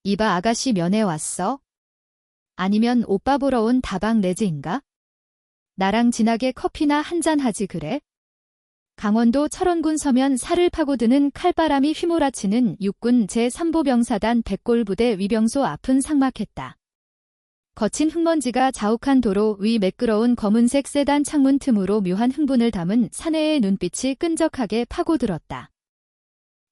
이봐 아가씨 면회 왔어? 아니면 오빠 보러 온 다방 레즈인가? 나랑 진하게 커피나 한잔 하지 그래? 강원도 철원군 서면 살을 파고드는 칼바람이 휘몰아치는 육군 제3보병사단 백골부대 위병소 앞은 삭막했다. 거친 흙먼지가 자욱한 도로 위 매끄러운 검은색 세단 창문 틈으로 묘한 흥분을 담은 사내의 눈빛이 끈적하게 파고들었다.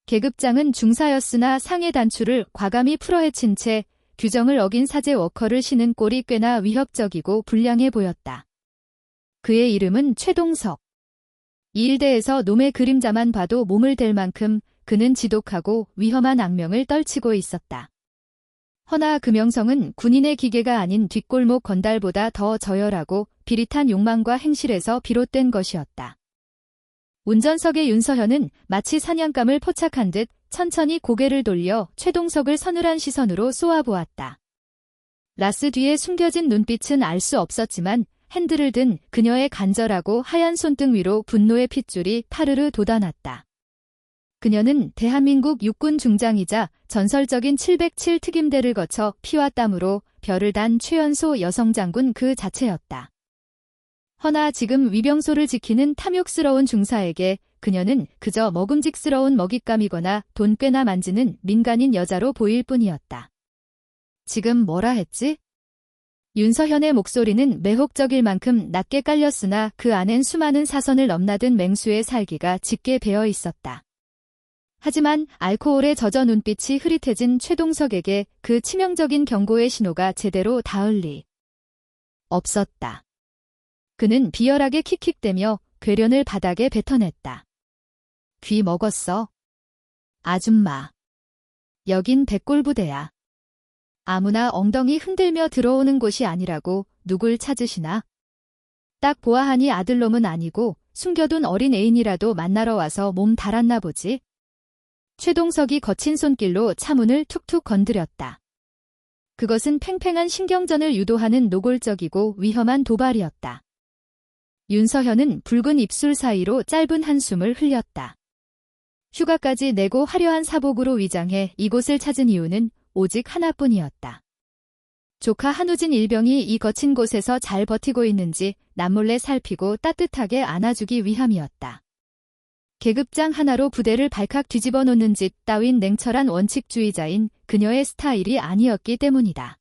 계급장은 중사였으나 상해 단추를 과감히 풀어헤친 채 규정을 어긴 사제 워커를 신은 꼴이 꽤나 위협적이고 불량해 보였다. 그의 이름은 최동석. 이 일대에서 놈의 그림자만 봐도 몸을 댈 만큼 그는 지독하고 위험한 악명을 떨치고 있었다. 허나 그 명성은 군인의 기계가 아닌 뒷골목 건달보다 더 저열하고 비릿한 욕망과 행실에서 비롯된 것이었다. 운전석의 윤서현은 마치 사냥감을 포착한 듯 천천히 고개를 돌려 최동석을 서늘한 시선으로 쏘아보았다. 라스 뒤에 숨겨진 눈빛은 알 수 없었지만 핸들을 든 그녀의 간절하고 하얀 손등 위로 분노의 핏줄이 파르르 돋아났다. 그녀는 대한민국 육군 중장이자 전설적인 707 특임대를 거쳐 피와 땀으로 별을 단 최연소 여성장군 그 자체였다. 허나 지금 위병소를 지키는 탐욕스러운 중사에게 그녀는 그저 먹음직스러운 먹잇감이거나 돈 꽤나 만지는 민간인 여자로 보일 뿐이었다. 지금 뭐라 했지? 윤서현의 목소리는 매혹적일 만큼 낮게 깔렸으나 그 안엔 수많은 사선을 넘나든 맹수의 살기가 짙게 배어 있었다. 하지만 알코올에 젖어 눈빛이 흐릿해진 최동석에게 그 치명적인 경고의 신호가 제대로 닿을 리 없었다. 그는 비열하게 킥킥대며 궤련을 바닥에 뱉어냈다. 귀 먹었어. 아줌마. 여긴 백골부대야. 아무나 엉덩이 흔들며 들어오는 곳이 아니라고 누굴 찾으시나? 딱 보아하니 아들놈은 아니고 숨겨둔 어린 애인이라도 만나러 와서 몸 달았나 보지. 최동석이 거친 손길로 차문을 툭툭 건드렸다. 그것은 팽팽한 신경전을 유도하는 노골적이고 위험한 도발이었다. 윤서현은 붉은 입술 사이로 짧은 한숨을 흘렸다. 휴가까지 내고 화려한 사복으로 위장해 이곳을 찾은 이유는 오직 하나뿐이었다. 조카 한우진 일병이 이 거친 곳에서 잘 버티고 있는지 남몰래 살피고 따뜻하게 안아주기 위함이었다. 계급장 하나로 부대를 발칵 뒤집어 놓는 짓 따윈 냉철한 원칙주의자인 그녀의 스타일이 아니었기 때문이다.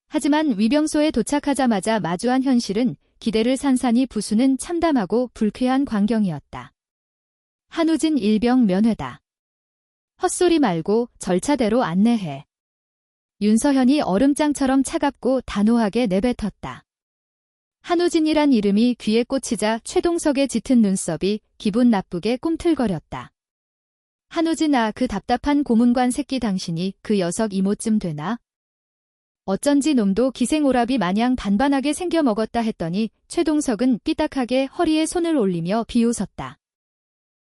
하지만 위병소에 도착하자마자 마주한 현실은 기대를 산산이 부수는 참담하고 불쾌한 광경이었다. 한우진 일병 면회다. 헛소리 말고 절차대로 안내해. 윤서현이 얼음장처럼 차갑고 단호하게 내뱉었다. 한우진이란 이름이 귀에 꽂히자 최동석의 짙은 눈썹이 기분 나쁘게 꿈틀거렸다. 한우진아, 그 답답한 고문관 새끼 당신이 그 녀석 이모쯤 되나? 어쩐지 놈도 기생오라비 마냥 반반하게 생겨 먹었다 했더니 최동석은 삐딱하게 허리에 손을 올리며 비웃었다.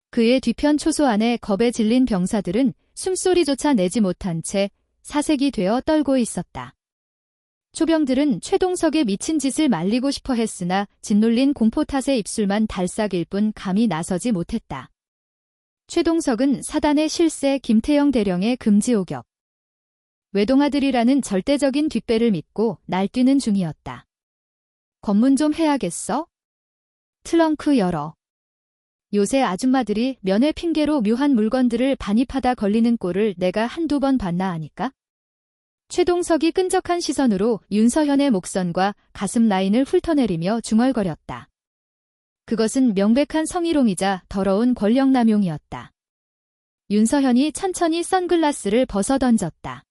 그의 뒤편 초소 안에 겁에 질린 병사들은 숨소리조차 내지 못한 채 사색이 되어 떨고 있었다. 초병들은 최동석의 미친 짓을 말리고 싶어 했으나 짓눌린 공포 탓에 입술만 달싹일 뿐 감히 나서지 못했다. 최동석은 사단의 실세 김태영 대령의 금지오격. 외동아들이라는 절대적인 뒷배를 믿고 날뛰는 중이었다. 검문 좀 해야겠어? 트렁크 열어. 요새 아줌마들이 면회 핑계로 묘한 물건들을 반입하다 걸리는 꼴을 내가 한두 번 봤나 하니까? 최동석이 끈적한 시선으로 윤서현의 목선과 가슴 라인을 훑어내리며 중얼거렸다. 그것은 명백한 성희롱이자 더러운 권력남용이었다. 윤서현이 천천히 선글라스를 벗어던졌다.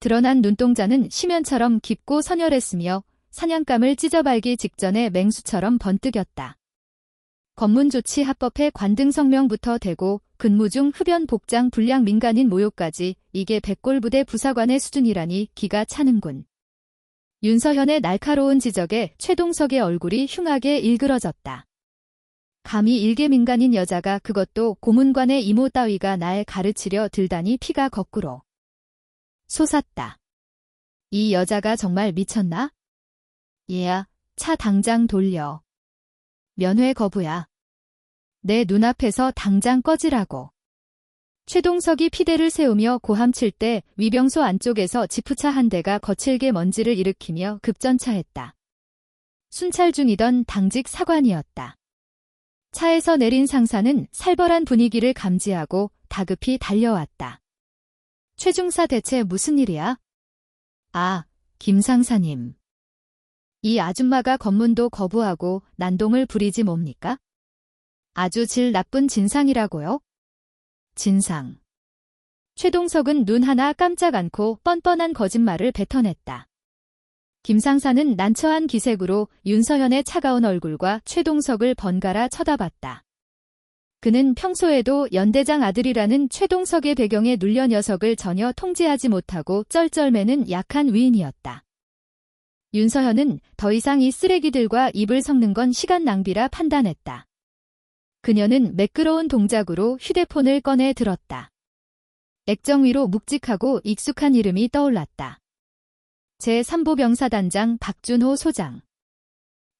드러난 눈동자는 심연처럼 깊고 서늘했으며 사냥감을 찢어발기 직전에 맹수처럼 번뜩였다. 검문조치 합법회 관등 성명부터 대고 근무 중 흡연 복장 불량 민간인 모욕까지 이게 백골부대 부사관의 수준이라니 기가 차는군. 윤서현의 날카로운 지적에 최동석의 얼굴이 흉하게 일그러졌다. 감히 일개 민간인 여자가, 그것도 고문관의 이모 따위가 날 가르치려 들다니 피가 거꾸로 솟았다. 이 여자가 정말 미쳤나? 얘야, 차 당장 돌려. 면회 거부야. 내 눈앞에서 당장 꺼지라고. 최동석이 피대를 세우며 고함칠 때 위병소 안쪽에서 지프차 한 대가 거칠게 먼지를 일으키며 급전차했다. 순찰 중이던 당직 사관이었다. 차에서 내린 상사는 살벌한 분위기를 감지하고 다급히 달려왔다. 최중사 대체 무슨 일이야? 아, 김 상사님. 이 아줌마가 검문도 거부하고 난동을 부리지 뭡니까? 아주 질 나쁜 진상이라고요? 진상. 최동석은 눈 하나 깜짝 않고 뻔뻔한 거짓말을 뱉어냈다. 김 상사는 난처한 기색으로 윤서현의 차가운 얼굴과 최동석을 번갈아 쳐다봤다. 그는 평소에도 연대장 아들이라는 최동석의 배경에 눌려 녀석을 전혀 통제하지 못하고 쩔쩔매는 약한 위인이었다. 윤서현은 더 이상 이 쓰레기들과 입을 섞는 건 시간 낭비라 판단했다. 그녀는 매끄러운 동작으로 휴대폰을 꺼내 들었다. 액정 위로 묵직하고 익숙한 이름이 떠올랐다. 제3보병사단장 박준호 소장.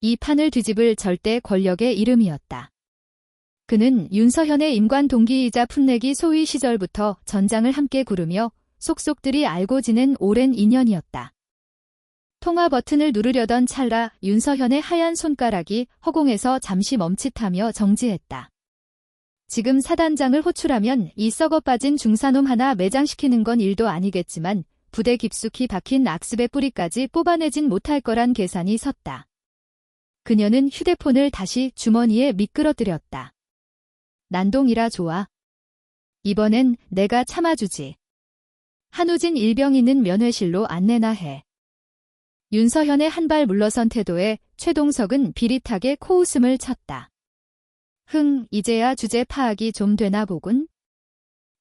이 판을 뒤집을 절대 권력의 이름이었다. 그는 윤서현의 임관 동기이자 풋내기 소위 시절부터 전장을 함께 구르며 속속들이 알고 지낸 오랜 인연이었다. 통화 버튼을 누르려던 찰나 윤서현의 하얀 손가락이 허공에서 잠시 멈칫하며 정지했다. 지금 사단장을 호출하면 이 썩어 빠진 중사놈 하나 매장시키는 건 일도 아니겠지만 부대 깊숙이 박힌 악습의 뿌리까지 뽑아내진 못할 거란 계산이 섰다. 그녀는 휴대폰을 다시 주머니에 미끄러뜨렸다. 난동이라 좋아. 이번엔 내가 참아주지. 한우진 일병이는 면회실로 안내나 해. 윤서현의 한 발 물러선 태도에 최동석은 비릿하게 코웃음을 쳤다. 이제야 주제 파악이 좀 되나 보군.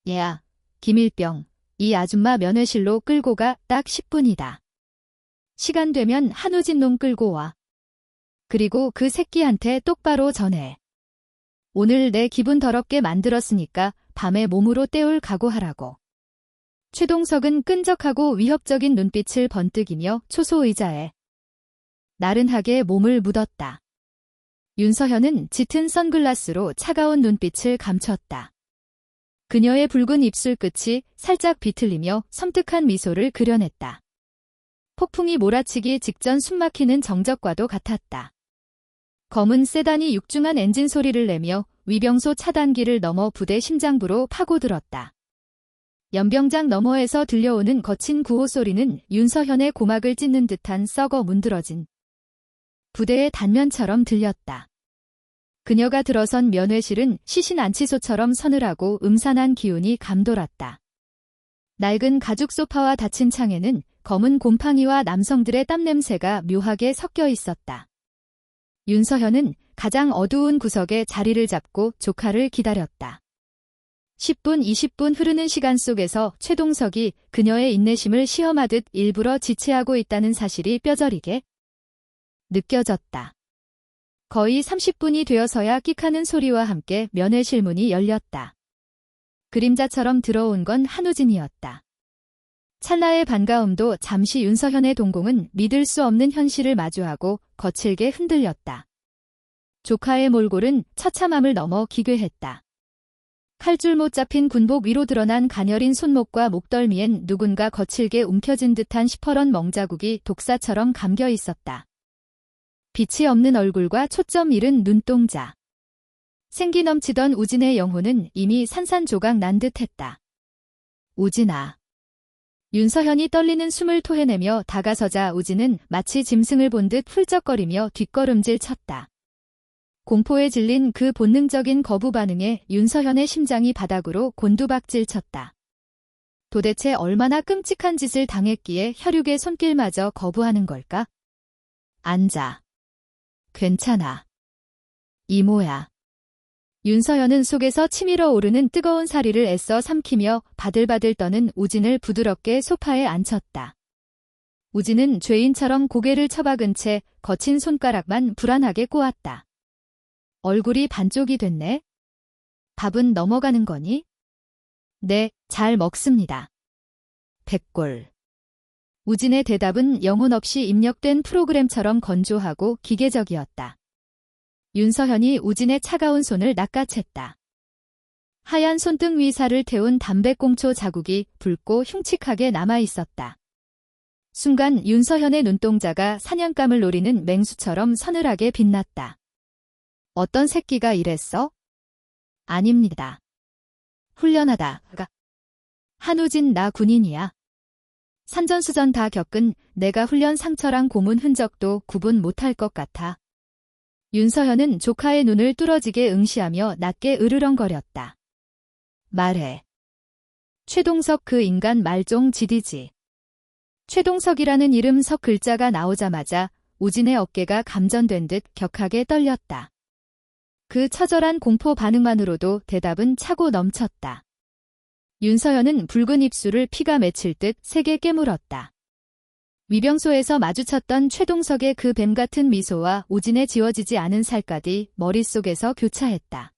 얘야, 김일병, 이 아줌마 면회실로 끌고 가. 딱 10분이다. 시간 되면 한우진 놈 끌고 와. 그리고 그 새끼한테 똑바로 전해. 오늘 내 기분 더럽게 만들었으니까 밤에 몸으로 때울 각오하라고. 최동석은 끈적하고 위협적인 눈빛을 번뜩이며 초소 의자에 나른하게 몸을 묻었다. 윤서현은 짙은 선글라스로 차가운 눈빛을 감췄다. 그녀의 붉은 입술 끝이 살짝 비틀리며 섬뜩한 미소를 그려냈다. 폭풍이 몰아치기 직전 숨막히는 정적과도 같았다. 검은 세단이 육중한 엔진 소리를 내며 위병소 차단기를 넘어 부대 심장부로 파고들었다. 연병장 너머에서 들려오는 거친 구호 소리는 윤서현의 고막을 찢는 듯한 썩어 문드러진 부대의 단면처럼 들렸다. 그녀가 들어선 면회실은 시신 안치소처럼 서늘하고 음산한 기운이 감돌았다. 낡은 가죽 소파와 닫힌 창에는 검은 곰팡이와 남성들의 땀냄새가 묘하게 섞여 있었다. 윤서현은 가장 어두운 구석에 자리를 잡고 조카를 기다렸다. 10분, 20분 흐르는 시간 속에서 최동석이 그녀의 인내심을 시험하듯 일부러 지체하고 있다는 사실이 뼈저리게 느껴졌다. 거의 30분이 되어서야 끽하는 소리와 함께 면회실 문이 열렸다. 그림자처럼 들어온 건 한우진이었다. 찰나의 반가움도 잠시 윤서현의 동공은 믿을 수 없는 현실을 마주하고 거칠게 흔들렸다. 조카의 몰골은 처참함을 넘어 기괴했다. 칼줄 못 잡힌 군복 위로 드러난 가녀린 손목과 목덜미엔 누군가 거칠게 움켜쥔 듯한 시퍼런 멍자국이 독사처럼 감겨 있었다. 빛이 없는 얼굴과 초점 잃은 눈동자. 생기 넘치던 우진의 영혼은 이미 산산조각 난 듯했다. 우진아. 윤서현이 떨리는 숨을 토해내며 다가서자 우진은 마치 짐승을 본 듯 훌쩍거리며 뒷걸음질 쳤다. 공포에 질린 그 본능적인 거부 반응에 윤서현의 심장이 바닥으로 곤두박질 쳤다. 도대체 얼마나 끔찍한 짓을 당했기에 혈육의 손길마저 거부하는 걸까? 앉아. 괜찮아. 이모야. 윤서현은 속에서 치밀어 오르는 뜨거운 사리를 애써 삼키며 바들바들 떠는 우진을 부드럽게 소파에 앉혔다. 우진은 죄인처럼 고개를 처박은 채 거친 손가락만 불안하게 꼬았다. 얼굴이 반쪽이 됐네. 밥은 넘어가는 거니? 네, 잘 먹습니다. 백골. 우진의 대답은 영혼 없이 입력된 프로그램처럼 건조하고 기계적이었다. 윤서현이 우진의 차가운 손을 낚아챘다. 하얀 손등 위 살을 태운 담배꽁초 자국이 붉고 흉측하게 남아있었다. 순간 윤서현의 눈동자가 사냥감을 노리는 맹수처럼 서늘하게 빛났다. 어떤 새끼가 이랬어? 아닙니다. 훈련하다. 한우진 나 군인이야. 산전수전 다 겪은 내가 훈련 상처랑 고문 흔적도 구분 못할 것 같아. 윤서현은 조카의 눈을 뚫어지게 응시하며 낮게 으르렁거렸다. 말해. 최동석 그 인간 말종 지디지. 최동석이라는 이름 석 글자가 나오자마자 우진의 어깨가 감전된 듯 격하게 떨렸다. 그 처절한 공포 반응만으로도 대답은 차고 넘쳤다. 윤서현은 붉은 입술을 피가 맺힐 듯 세게 깨물었다. 위병소에서 마주쳤던 최동석의 그 뱀 같은 미소와 우진의 지워지지 않은 살갗이 머릿속에서 교차했다.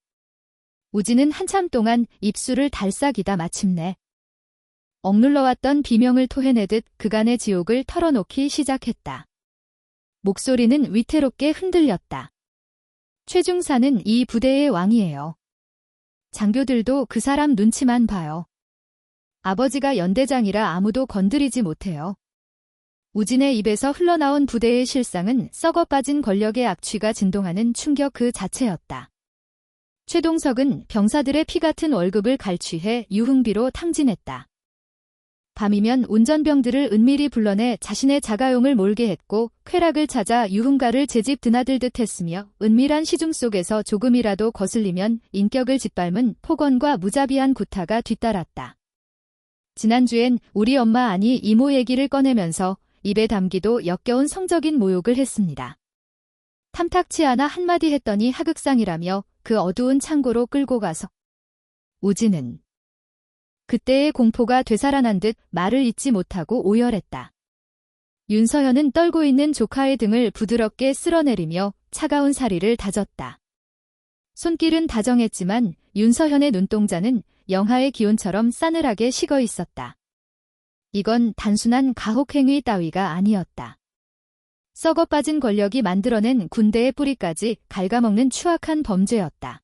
우진은 한참 동안 입술을 달싹이다 마침내 억눌러왔던 비명을 토해내듯 그간의 지옥을 털어놓기 시작했다. 목소리는 위태롭게 흔들렸다. 최중사는 이 부대의 왕이에요. 장교들도 그 사람 눈치만 봐요. 아버지가 연대장이라 아무도 건드리지 못해요. 우진의 입에서 흘러나온 부대의 실상은 썩어 빠진 권력의 악취가 진동하는 충격 그 자체였다. 최동석은 병사들의 피 같은 월급을 갈취해 유흥비로 탕진했다. 밤이면 운전병들을 은밀히 불러내 자신의 자가용을 몰게 했고 쾌락을 찾아 유흥가를 제집 드나들듯 했으며 은밀한 시중 속에서 조금이라도 거슬리면 인격을 짓밟은 폭언과 무자비한 구타가 뒤따랐다. 지난주엔 우리 엄마 아니 이모 얘기를 꺼내면서 입에 담기도 역겨운 성적인 모욕을 했습니다. 탐탁치 않아 한마디 했더니 하극상이라며 그 어두운 창고로 끌고 가서 우진은 그때의 공포가 되살아난 듯 말을 잇지 못하고 오열했다. 윤서현은 떨고 있는 조카의 등을 부드럽게 쓸어내리며 차가운 사리를 다졌다. 손길은 다정했지만 윤서현의 눈동자는 영하의 기온처럼 싸늘하게 식어 있었다. 이건 단순한 가혹행위 따위가 아니었다. 썩어 빠진 권력이 만들어낸 군대의 뿌리까지 갉아먹는 추악한 범죄였다.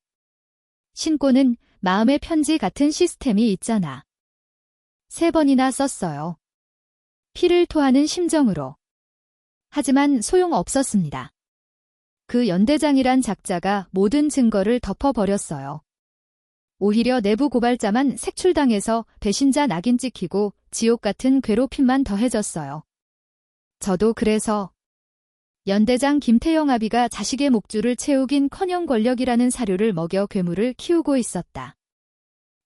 신고는 마음의 편지 같은 시스템이 있잖아. 3번이나 썼어요. 피를 토하는 심정으로. 하지만 소용없었습니다. 그 연대장이란 작자가 모든 증거를 덮어버렸어요. 오히려 내부 고발자만 색출당해서 배신자 낙인 찍히고 지옥 같은 괴롭힘만 더해졌어요. 저도 그래서 연대장 김태영 아비가 자식의 목줄을 채우긴커녕 권력이라는 사료를 먹여 괴물을 키우고 있었다.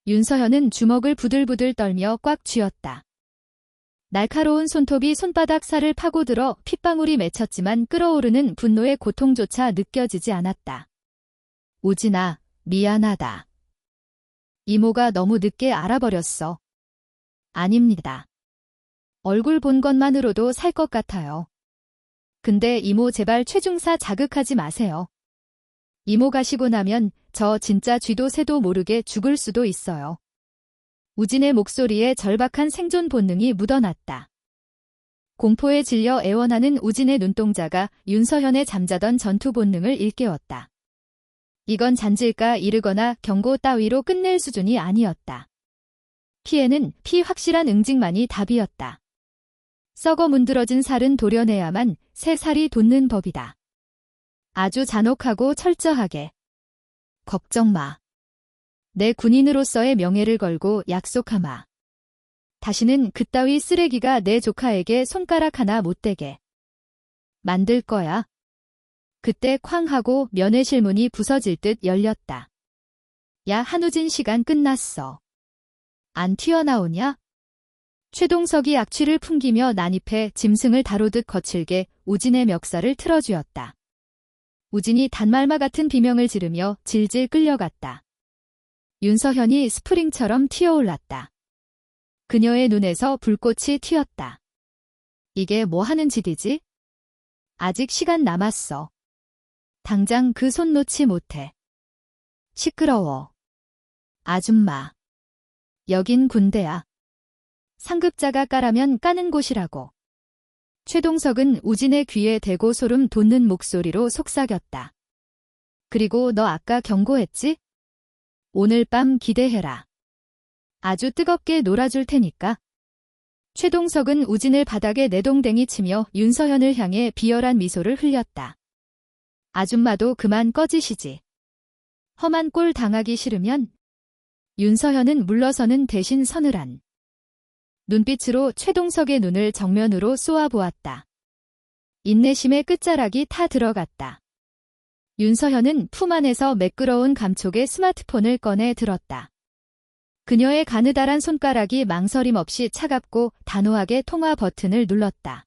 윤서현은 주먹을 부들부들 떨며 꽉 쥐었다. 날카로운 손톱이 손바닥 살을 파고들어 핏방울이 맺혔지만 끓어오르는 분노의 고통조차 느껴지지 않았다. 우진아, 미안하다. 이모가 너무 늦게 알아버렸어. 아닙니다. 얼굴 본 것만으로도 살 것 같아요. 근데 이모 제발 최중사 자극하지 마세요. 이모 가시고 나면 저 진짜 쥐도 새도 모르게 죽을 수도 있어요. 우진의 목소리에 절박한 생존 본능이 묻어났다. 공포에 질려 애원하는 우진의 눈동자가 윤서현의 잠자던 전투 본능을 일깨웠다. 이건 잔질까 이르거나 경고 따위로 끝낼 수준이 아니었다. 피해는 피 확실한 응징만이 답이었다. 썩어 문드러진 살은 도려내야만 새 살이 돋는 법이다. 아주 잔혹하고 철저하게. 걱정 마. 내 군인으로서의 명예를 걸고 약속하마. 다시는 그따위 쓰레기가 내 조카에게 손가락 하나 못 대게 만들 거야. 그때 쾅 하고 면회 실문이 부서질 듯 열렸다. 야, 한우진 시간 끝났어. 안 튀어나오냐? 최동석이 악취를 풍기며 난입해 짐승을 다루듯 거칠게 우진의 멱살을 틀어쥐었다. 우진이 단말마 같은 비명을 지르며 질질 끌려갔다. 윤서현이 스프링처럼 튀어올랐다. 그녀의 눈에서 불꽃이 튀었다. 이게 뭐 하는 짓이지? 아직 시간 남았어. 당장 그 손 놓지 못해. 시끄러워. 아줌마. 여긴 군대야. 상급자가 까라면 까는 곳이라고. 최동석은 우진의 귀에 대고 소름 돋는 목소리로 속삭였다. 그리고 너 아까 경고했지? 오늘 밤 기대해라. 아주 뜨겁게 놀아줄 테니까. 최동석은 우진을 바닥에 내동댕이 치며 윤서현을 향해 비열한 미소를 흘렸다. 아줌마도 그만 꺼지시지. 험한 꼴 당하기 싫으면. 윤서현은 물러서는 대신 서늘한 눈빛으로 최동석의 눈을 정면으로 쏘아보았다. 인내심의 끝자락이 타 들어갔다. 윤서현은 품 안에서 매끄러운 감촉의 스마트폰을 꺼내 들었다. 그녀의 가느다란 손가락이 망설임 없이 차갑고 단호하게 통화 버튼을 눌렀다.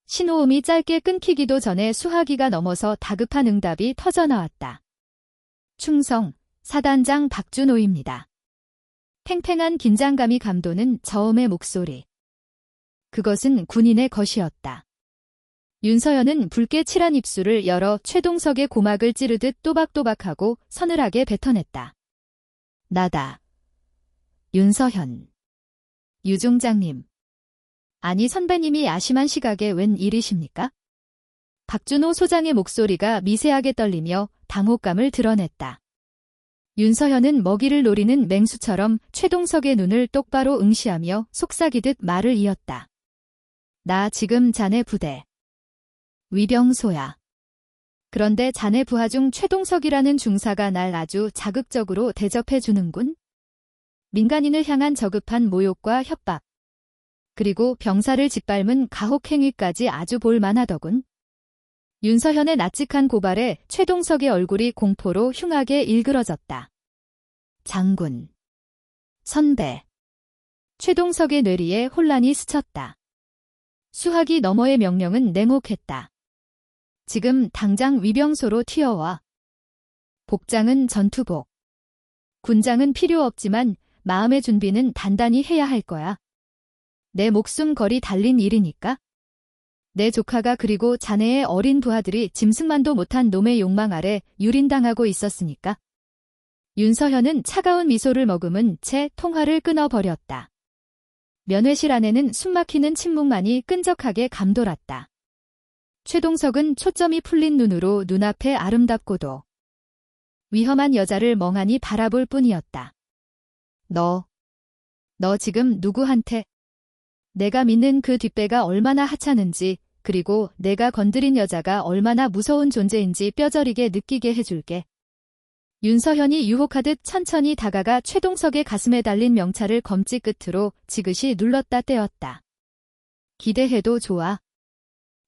신호음이 짧게 끊기기도 전에 수화기가 넘어서 다급한 응답이 터져나왔다. 충성, 사단장 박준호입니다. 팽팽한 긴장감이 감도는 저음의 목소리. 그것은 군인의 것이었다. 윤서현은 붉게 칠한 입술을 열어 최동석의 고막을 찌르듯 또박또박하고 서늘하게 뱉어냈다. 나다. 윤서현. 유중장님. 아니 선배님이 야심한 시각에 웬 일이십니까? 박준호 소장의 목소리가 미세하게 떨리며 당혹감을 드러냈다. 윤서현은 먹이를 노리는 맹수처럼 최동석의 눈을 똑바로 응시하며 속삭이듯 말을 이었다. 나 지금 자네 부대 위병소야. 그런데 자네 부하 중 최동석이라는 중사가 날 아주 자극적으로 대접해주는군. 민간인을 향한 저급한 모욕과 협박. 그리고 병사를 짓밟은 가혹행위까지 아주 볼만하더군. 윤서현의 낯칡한 고발에 최동석의 얼굴이 공포로 흉하게 일그러졌다. 장군. 선배. 최동석의 뇌리에 혼란이 스쳤다. 수화기 너머의 명령은 냉혹했다. 지금 당장 위병소로 튀어와. 복장은 전투복. 군장은 필요 없지만 마음의 준비는 단단히 해야 할 거야. 내 목숨 걸이 달린 일이니까. 내 조카가 그리고 자네의 어린 부하들이 짐승만도 못한 놈의 욕망 아래 유린당하고 있었으니까. 윤서현은 차가운 미소를 머금은 채 통화를 끊어버렸다. 면회실 안에는 숨막히는 침묵만이 끈적하게 감돌았다. 최동석은 초점이 풀린 눈으로 눈앞에 아름답고도 위험한 여자를 멍하니 바라볼 뿐이었다. 너 지금 누구한테? 내가 믿는 그 뒷배가 얼마나 하찮은지, 그리고 내가 건드린 여자가 얼마나 무서운 존재인지 뼈저리게 느끼게 해줄게. 윤서현이 유혹하듯 천천히 다가가 최동석의 가슴에 달린 명찰을 검지 끝으로 지그시 눌렀다 떼었다. 기대해도 좋아.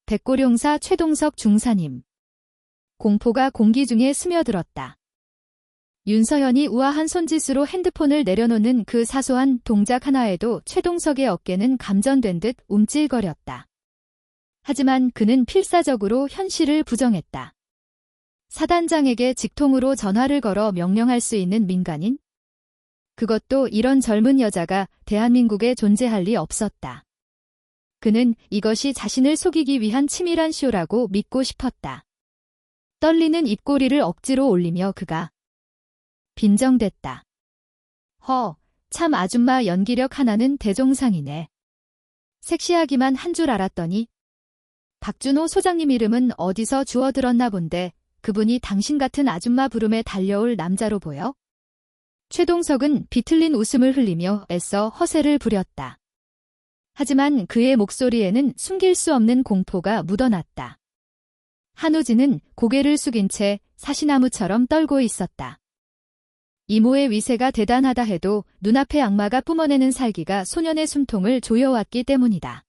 백고룡사 최동석 중사님. 공포가 공기 중에 스며들었다. 윤서현이 우아한 손짓으로 핸드폰을 내려놓는 그 사소한 동작 하나에도 최동석의 어깨는 감전된 듯 움찔거렸다. 하지만 그는 필사적으로 현실을 부정했다. 사단장에게 직통으로 전화를 걸어 명령할 수 있는 민간인? 그것도 이런 젊은 여자가 대한민국에 존재할 리 없었다. 그는 이것이 자신을 속이기 위한 치밀한 쇼라고 믿고 싶었다. 떨리는 입꼬리를 억지로 올리며 그가 빈정댔다. 참 아줌마 연기력 하나는 대종상이네. 섹시하기만 한 줄 알았더니. 박준호 소장님 이름은 어디서 주워들었나 본데 그분이 당신 같은 아줌마 부름에 달려올 남자로 보여? 최동석은 비틀린 웃음을 흘리며 애써 허세를 부렸다. 하지만 그의 목소리에는 숨길 수 없는 공포가 묻어났다. 한우진은 고개를 숙인 채 사시나무처럼 떨고 있었다. 이모의 위세가 대단하다 해도 눈앞의 악마가 뿜어내는 살기가 소년의 숨통을 조여왔기 때문이다.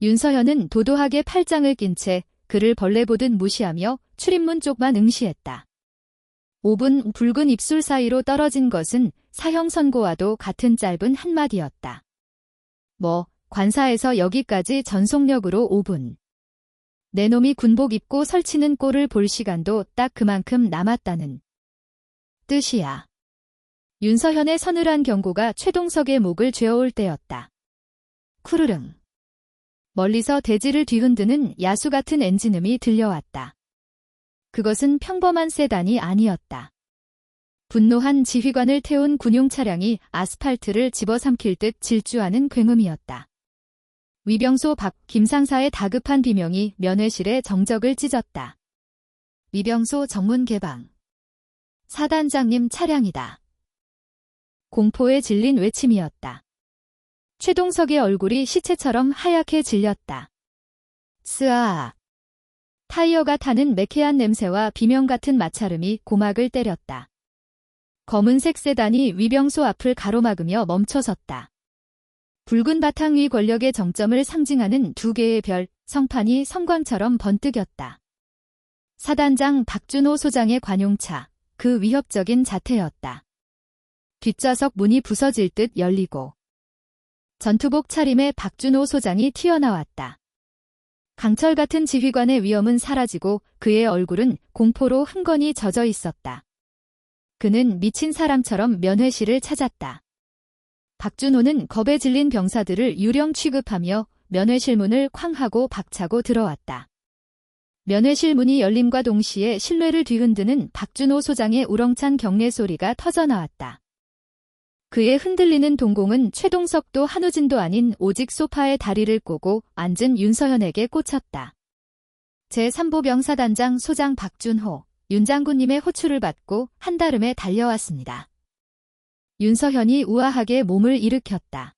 윤서현은 도도하게 팔짱을 낀 채 그를 벌레 보듯 무시하며 출입문 쪽만 응시했다. 5분 붉은 입술 사이로 떨어진 것은 사형 선고와도 같은 짧은 한마디였다. 관사에서 여기까지 전속력으로 5분. 내 놈이 군복 입고 설치는 꼴을 볼 시간도 딱 그만큼 남았다는 뜻이야. 윤서현의 서늘한 경고가 최동석의 목을 죄어올 때였다. 쿠르릉. 멀리서 대지를 뒤흔드는 야수 같은 엔진음이 들려왔다. 그것은 평범한 세단이 아니었다. 분노한 지휘관을 태운 군용 차량이 아스팔트를 집어삼킬 듯 질주하는 굉음이었다. 위병소 박 김상사의 다급한 비명이 면회실의 정적을 찢었다. 위병소 정문 개방. 사단장님 차량이다. 공포에 질린 외침이었다. 최동석의 얼굴이 시체처럼 하얗게 질렸다. 쓰아. 타이어가 타는 매캐한 냄새와 비명 같은 마찰음이 고막을 때렸다. 검은색 세단이 위병소 앞을 가로막으며 멈춰섰다. 붉은 바탕 위 권력의 정점을 상징하는 두 개의 별, 성판이 성광처럼 번뜩였다. 사단장 박준호 소장의 관용차, 그 위협적인 자태였다. 뒷좌석 문이 부서질 듯 열리고 전투복 차림의 박준호 소장이 튀어나왔다. 강철 같은 지휘관의 위엄은 사라지고 그의 얼굴은 공포로 흥건히 젖어 있었다. 그는 미친 사람처럼 면회실을 찾았다. 박준호는 겁에 질린 병사들을 유령 취급하며 면회실 문을 쾅 하고 박차고 들어왔다. 면회실 문이 열림과 동시에 실내를 뒤흔드는 박준호 소장의 우렁찬 경례 소리가 터져나왔다. 그의 흔들리는 동공은 최동석도 한우진도 아닌 오직 소파에 다리를 꼬고 앉은 윤서현에게 꽂혔다. 제3보병사단장 소장 박준호, 윤 장군님의 호출을 받고 한달음에 달려왔습니다. 윤서현이 우아하게 몸을 일으켰다.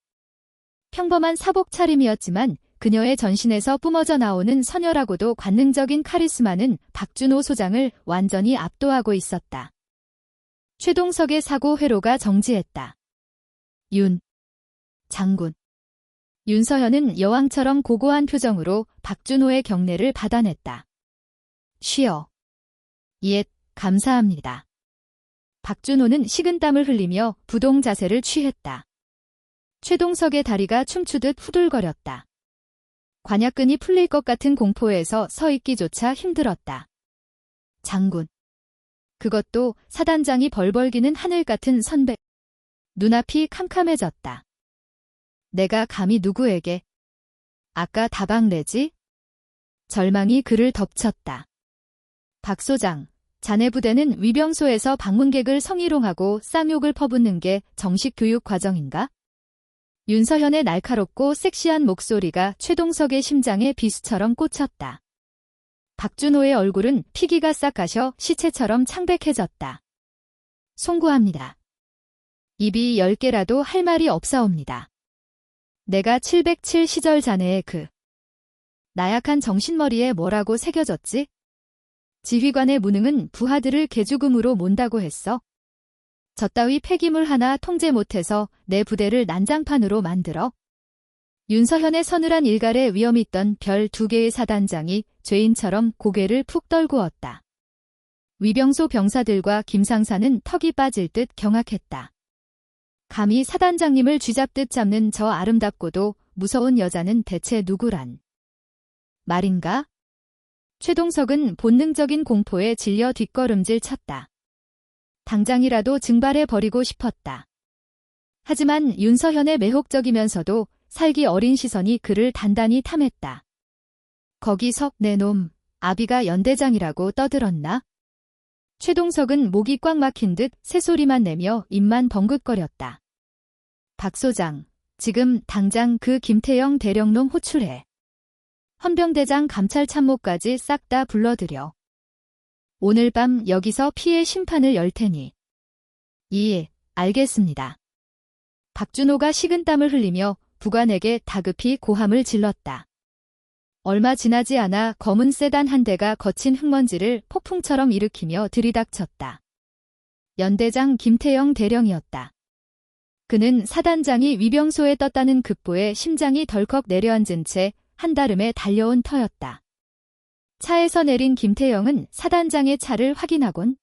평범한 사복 차림이었지만 그녀의 전신에서 뿜어져 나오는 서늘하고도 관능적인 카리스마는 박준호 소장을 완전히 압도하고 있었다. 최동석의 사고 회로가 정지했다. 윤 장군. 윤서현은 여왕처럼 고고한 표정으로 박준호의 경례를 받아냈다. 쉬어. 예, 감사합니다. 박준호는 식은땀을 흘리며 부동 자세를 취했다. 최동석의 다리가 춤추듯 후들거렸다. 관약근이 풀릴 것 같은 공포에서 서 있기조차 힘들었다. 장군. 그것도 사단장이 벌벌기는 하늘 같은 선배. 눈앞이 캄캄해졌다. 내가 감히 누구에게? 아까 다방 내지? 절망이 그를 덮쳤다. 박 소장, 자네 부대는 위병소에서 방문객을 성희롱하고 쌍욕을 퍼붓는 게 정식 교육 과정인가? 윤서현의 날카롭고 섹시한 목소리가 최동석의 심장에 비수처럼 꽂혔다. 박준호의 얼굴은 피기가 싹 가셔 시체처럼 창백해졌다. 송구합니다. 입이 10개라도 할 말이 없사옵니다. 내가 707 시절 자네의 그 나약한 정신머리에 뭐라고 새겨졌지? 지휘관의 무능은 부하들을 개죽음으로 몬다고 했어. 저 따위 폐기물 하나 통제 못해서 내 부대를 난장판으로 만들어. 윤서현의 서늘한 일갈에 위엄이 있던 별 2개의 사단장이 죄인처럼 고개를 푹 떨구었다. 위병소 병사들과 김상사는 턱이 빠질 듯 경악했다. 감히 사단장님을 쥐잡듯 잡는 저 아름답고도 무서운 여자는 대체 누구란 말인가? 최동석은 본능적인 공포에 질려 뒷걸음질 쳤다. 당장이라도 증발해버리고 싶었다. 하지만 윤서현의 매혹적이면서도 살기 어린 시선이 그를 단단히 탐했다. 거기서 내 놈, 아비가 연대장이라고 떠들었나? 최동석은 목이 꽉 막힌 듯 새소리만 내며 입만 벙긋거렸다. 박 소장, 지금 당장 그 김태영 대령놈 호출해. 헌병대장 감찰참모까지 싹 다 불러들여. 오늘 밤 여기서 피해 심판을 열 테니. 예, 알겠습니다. 박준호가 식은땀을 흘리며 부관에게 다급히 고함을 질렀다. 얼마 지나지 않아 검은 세단 한 대가 거친 흙먼지를 폭풍처럼 일으키며 들이닥쳤다. 연대장 김태영 대령이었다. 그는 사단장이 위병소에 떴다는 급보에 심장이 덜컥 내려앉은 채 한달음에 달려온 터였다. 차에서 내린 김태영은 사단장의 차를 확인하곤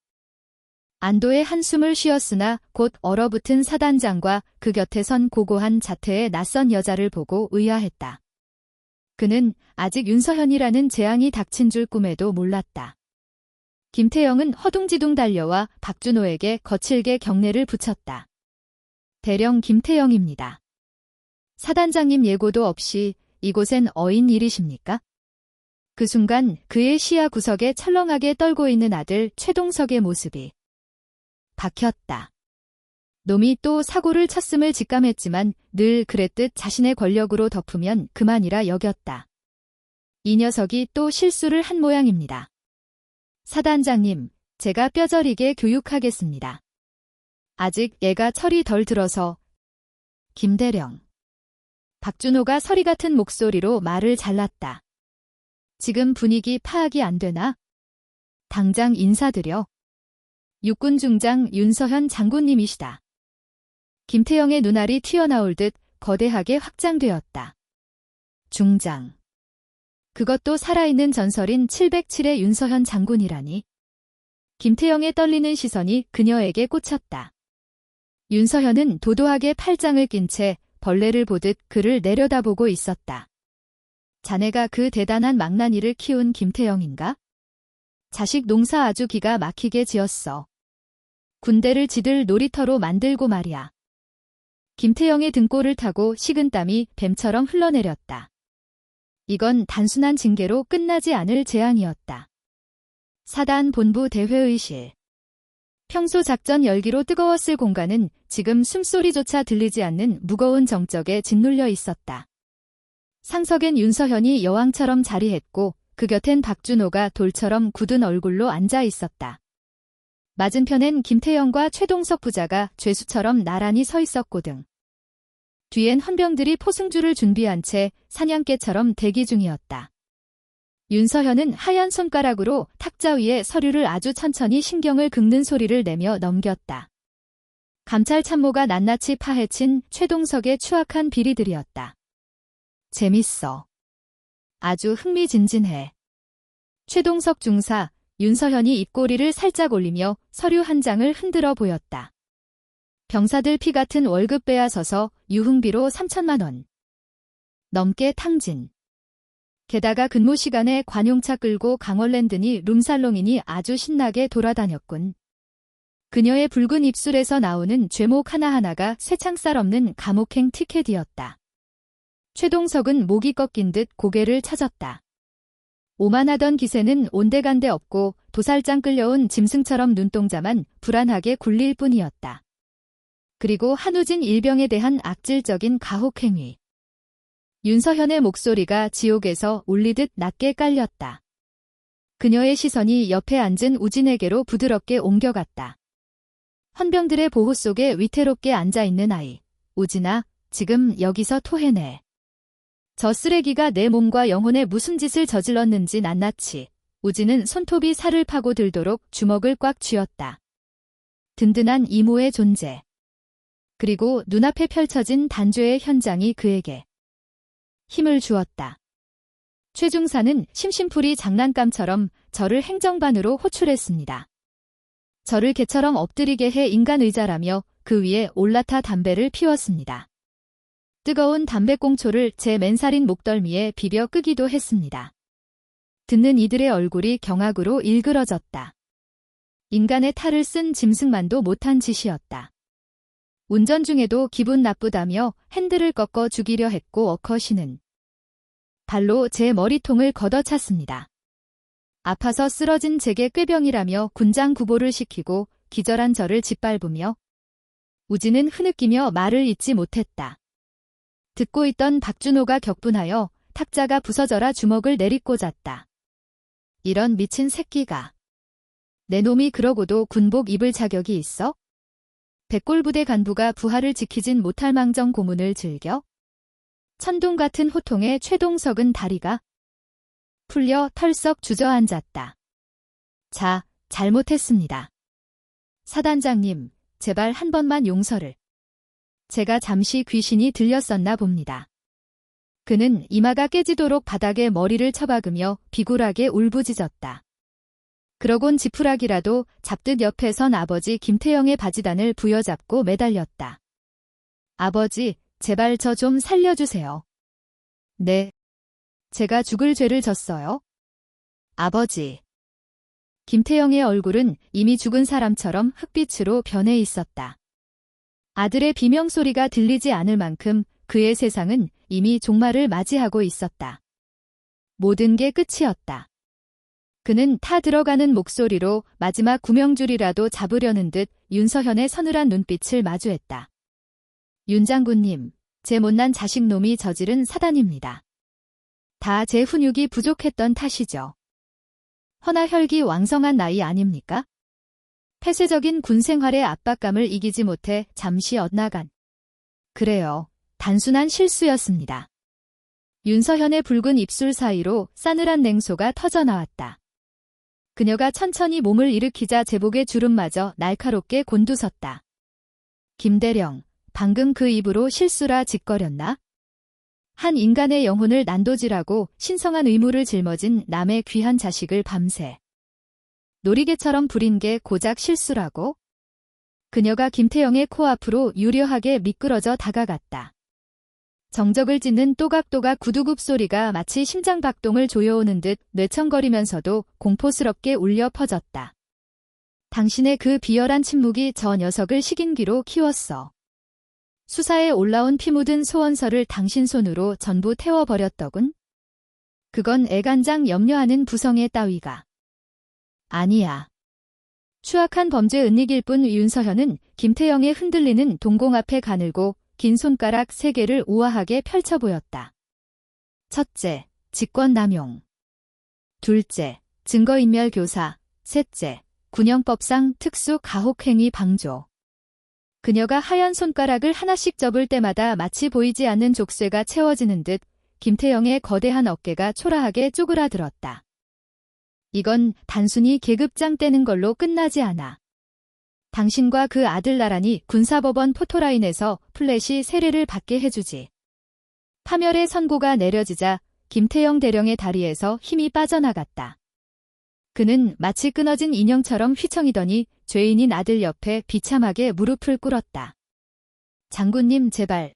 안도의 한숨을 쉬었으나 곧 얼어붙은 사단장과 그 곁에 선 고고한 자태의 낯선 여자를 보고 의아했다. 그는 아직 윤서현이라는 재앙이 닥친 줄 꿈에도 몰랐다. 김태영은 허둥지둥 달려와 박준호에게 거칠게 경례를 붙였다. 대령 김태영입니다. 사단장님 예고도 없이 이곳엔 어인 일이십니까? 그 순간 그의 시야 구석에 철렁하게 떨고 있는 아들 최동석의 모습이 박혔다. 놈이 또 사고를 쳤음을 직감했지만 늘 그랬듯 자신의 권력으로 덮으면 그만이라 여겼다. 이 녀석이 또 실수를 한 모양입니다. 사단장님, 제가 뼈저리게 교육하겠습니다. 아직 애가 철이 덜 들어서. 김대령. 박준호가 서리 같은 목소리로 말을 잘랐다. 지금 분위기 파악이 안 되나? 당장 인사드려. 육군 중장 윤서현 장군님이시다. 김태영의 눈알이 튀어나올 듯 거대하게 확장되었다. 중장. 그것도 살아있는 전설인 707의 윤서현 장군이라니. 김태영의 떨리는 시선이 그녀에게 꽂혔다. 윤서현은 도도하게 팔짱을 낀 채 벌레를 보듯 그를 내려다보고 있었다. 자네가 그 대단한 망나니를 키운 김태영인가? 자식 농사 아주 기가 막히게 지었어. 군대를 지들 놀이터로 만들고 말이야. 김태영의 등골을 타고 식은땀이 뱀처럼 흘러내렸다. 이건 단순한 징계로 끝나지 않을 재앙이었다. 사단 본부 대회의실. 평소 작전 열기로 뜨거웠을 공간은 지금 숨소리조차 들리지 않는 무거운 정적에 짓눌려 있었다. 상석엔 윤서현이 여왕처럼 자리했고 그 곁엔 박준호가 돌처럼 굳은 얼굴로 앉아 있었다. 맞은편엔 김태영과 최동석 부자가 죄수처럼 나란히 서 있었거든. 뒤엔 헌병들이 포승주를 준비한 채 사냥개처럼 대기 중이었다. 윤서현은 하얀 손가락으로 탁자 위에 서류를 아주 천천히 신경을 긁는 소리를 내며 넘겼다. 감찰 참모가 낱낱이 파헤친 최동석의 추악한 비리들이었다. 재밌어. 아주 흥미진진해. 최동석 중사, 윤서현이 입꼬리를 살짝 올리며 서류 한 장을 흔들어 보였다. 병사들 피 같은 월급 빼앗아서 유흥비로 3천만 원. 넘게 탕진. 게다가 근무 시간에 관용차 끌고 강원랜드니 룸살롱이니 아주 신나게 돌아다녔군. 그녀의 붉은 입술에서 나오는 죄목 하나하나가 쇠창살 없는 감옥행 티켓이었다. 최동석은 목이 꺾인 듯 고개를 쳐졌다. 오만하던 기세는 온데간데 없고 도살장 끌려온 짐승처럼 눈동자만 불안하게 굴릴 뿐이었다. 그리고 한우진 일병에 대한 악질적인 가혹행위. 윤서현의 목소리가 지옥에서 울리듯 낮게 깔렸다. 그녀의 시선이 옆에 앉은 우진에게로 부드럽게 옮겨갔다. 헌병들의 보호 속에 위태롭게 앉아있는 아이. 우진아, 지금 여기서 토해내. 저 쓰레기가 내 몸과 영혼에 무슨 짓을 저질렀는지 낱낱이. 우진은 손톱이 살을 파고 들도록 주먹을 꽉 쥐었다. 든든한 이모의 존재. 그리고 눈앞에 펼쳐진 단죄의 현장이 그에게 힘을 주었다. 최중사는 심심풀이 장난감처럼 저를 행정반으로 호출했습니다. 저를 개처럼 엎드리게 해 인간 의자라며 그 위에 올라타 담배를 피웠습니다. 뜨거운 담배꽁초를 제 맨살인 목덜미에 비벼 끄기도 했습니다. 듣는 이들의 얼굴이 경악으로 일그러졌다. 인간의 탈을 쓴 짐승만도 못한 짓이었다. 운전 중에도 기분 나쁘다며 핸들을 꺾어 죽이려 했고 어커시는 발로 제 머리통을 걷어찼습니다. 아파서 쓰러진 제게 꾀병이라며 군장 구보를 시키고 기절한 저를 짓밟으며 우진은 흐느끼며 말을 잇지 못했다. 듣고 있던 박준호가 격분하여 탁자가 부서져라 주먹을 내리꽂았다. 이런 미친 새끼가. 내 놈이 그러고도 군복 입을 자격이 있어? 백골부대 간부가 부하를 지키진 못할 망정 고문을 즐겨? 천둥 같은 호통에 최동석은 다리가 풀려 털썩 주저앉았다. 자, 잘못했습니다. 사단장님, 제발 한 번만 용서를. 제가 잠시 귀신이 들렸었나 봅니다. 그는 이마가 깨지도록 바닥에 머리를 처박으며 비굴하게 울부짖었다. 그러곤 지푸라기라도 잡듯 옆에 선 아버지 김태영의 바지단을 부여잡고 매달렸다. 아버지, 제발 저 좀 살려주세요. 네. 제가 죽을 죄를 졌어요. 아버지. 김태영의 얼굴은 이미 죽은 사람처럼 흑빛으로 변해 있었다. 아들의 비명소리가 들리지 않을 만큼 그의 세상은 이미 종말을 맞이하고 있었다. 모든 게 끝이었다. 그는 타 들어가는 목소리로 마지막 구명줄이라도 잡으려는 듯 윤서현의 서늘한 눈빛을 마주했다. 윤 장군님, 제 못난 자식놈이 저지른 사단입니다. 다 제 훈육이 부족했던 탓이죠. 허나 혈기 왕성한 나이 아닙니까? 폐쇄적인 군 생활의 압박감을 이기지 못해 잠시 엇나간. 그래요. 단순한 실수였습니다. 윤서현의 붉은 입술 사이로 싸늘한 냉소가 터져나왔다. 그녀가 천천히 몸을 일으키자 제복의 주름마저 날카롭게 곤두섰다. 김대령, 방금 그 입으로 실수라 짓거렸나? 한 인간의 영혼을 난도질하고 신성한 의무를 짊어진 남의 귀한 자식을 밤새 놀이개처럼 부린 게 고작 실수라고? 그녀가 김태영의 코앞으로 유려하게 미끄러져 다가갔다. 정적을 찢는 또각또각 구두굽 소리가 마치 심장박동을 조여오는 듯 뇌청거리면서도 공포스럽게 울려 퍼졌다. 당신의 그 비열한 침묵이 저 녀석을 식인귀로 키웠어. 수사에 올라온 피 묻은 소원서를 당신 손으로 전부 태워버렸더군. 그건 애간장 염려하는 부성애 따위가. 아니야. 추악한 범죄 은닉일 뿐. 윤서현은 김태영의 흔들리는 동공 앞에 가늘고 긴 손가락 3개를 우아하게 펼쳐 보였다. 첫째, 직권남용. 둘째, 증거인멸 교사. 셋째, 군형법상 특수 가혹행위 방조. 그녀가 하얀 손가락을 하나씩 접을 때마다 마치 보이지 않는 족쇄가 채워지는 듯 김태영의 거대한 어깨가 초라하게 쪼그라들었다. 이건 단순히 계급장 떼는 걸로 끝나지 않아. 당신과 그 아들 나란히 군사법원 포토라인에서 플랫이 세례를 받게 해주지. 파멸의 선고가 내려지자 김태영 대령의 다리에서 힘이 빠져나갔다. 그는 마치 끊어진 인형처럼 휘청이더니 죄인인 아들 옆에 비참하게 무릎을 꿇었다. 장군님 제발.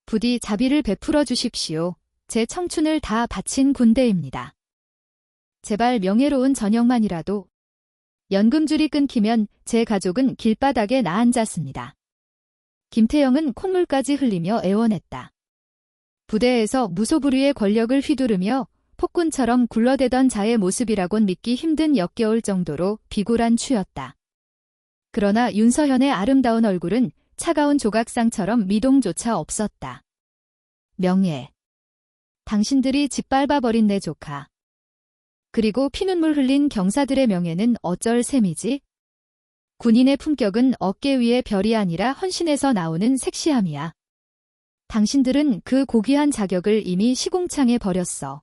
부디 자비를 베풀어 주십시오. 제 청춘을 다 바친 군대입니다. 제발 명예로운 전역만이라도. 연금줄이 끊기면 제 가족은 길바닥에 나앉았습니다. 김태영은 콧물까지 흘리며 애원했다. 부대에서 무소불위의 권력을 휘두르며 폭군처럼 굴러대던 자의 모습이라곤 믿기 힘든 역겨울 정도로 비굴한 추였다. 그러나 윤서현의 아름다운 얼굴은 차가운 조각상처럼 미동조차 없었다. 명예. 당신들이 짓밟아버린 내 조카. 그리고 피눈물 흘린 경사들의 명예는 어쩔 셈이지? 군인의 품격은 어깨 위의 별이 아니라 헌신에서 나오는 섹시함이야. 당신들은 그 고귀한 자격을 이미 시궁창에 버렸어.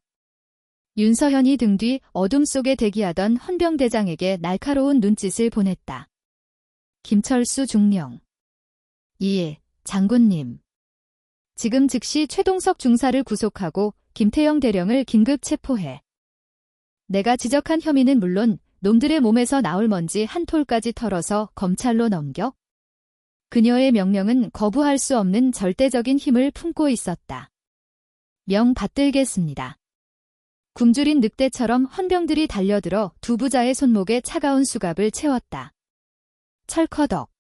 윤서현이 등 뒤 어둠 속에 대기하던 헌병대장에게 날카로운 눈짓을 보냈다. 김철수 중령. 예, 장군님. 지금 즉시 최동석 중사를 구속하고 김태영 대령을 긴급 체포해. 내가 지적한 혐의는 물론 놈들의 몸에서 나올 먼지 한 톨까지 털어서 검찰로 넘겨. 그녀의 명령은 거부할 수 없는 절대적인 힘을 품고 있었다. 명 받들겠습니다. 굶주린 늑대처럼 헌병들이 달려들어 두 부자의 손목에 차가운 수갑을 채웠다. 철커덕.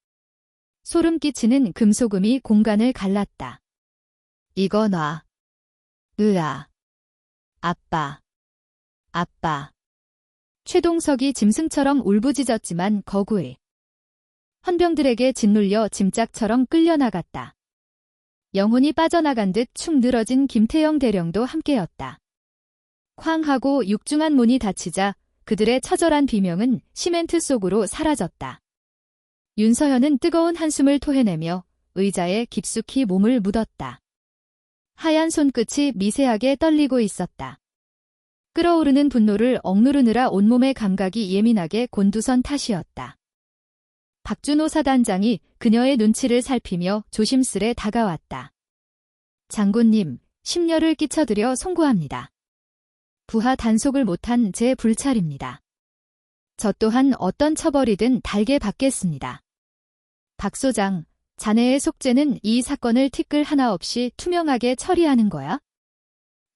소름 끼치는 금소금이 공간을 갈랐다. 이거 놔. 으아. 아빠. 아빠. 최동석이 짐승처럼 울부짖었지만 거구해. 헌병들에게 짓눌려 짐짝처럼 끌려나갔다. 영혼이 빠져나간 듯 축 늘어진 김태영 대령도 함께였다. 쾅 하고 육중한 문이 닫히자 그들의 처절한 비명은 시멘트 속으로 사라졌다. 윤서현은 뜨거운 한숨을 토해내며 의자에 깊숙이 몸을 묻었다. 하얀 손끝이 미세하게 떨리고 있었다. 끓어오르는 분노를 억누르느라 온몸의 감각이 예민하게 곤두선 탓이었다. 박준호 사단장이 그녀의 눈치를 살피며 조심스레 다가왔다. 장군님, 심려를 끼쳐드려 송구합니다. 부하 단속을 못한 제 불찰입니다. 저 또한 어떤 처벌이든 달게 받겠습니다. 박 소장, 자네의 속죄는 이 사건을 티끌 하나 없이 투명하게 처리하는 거야?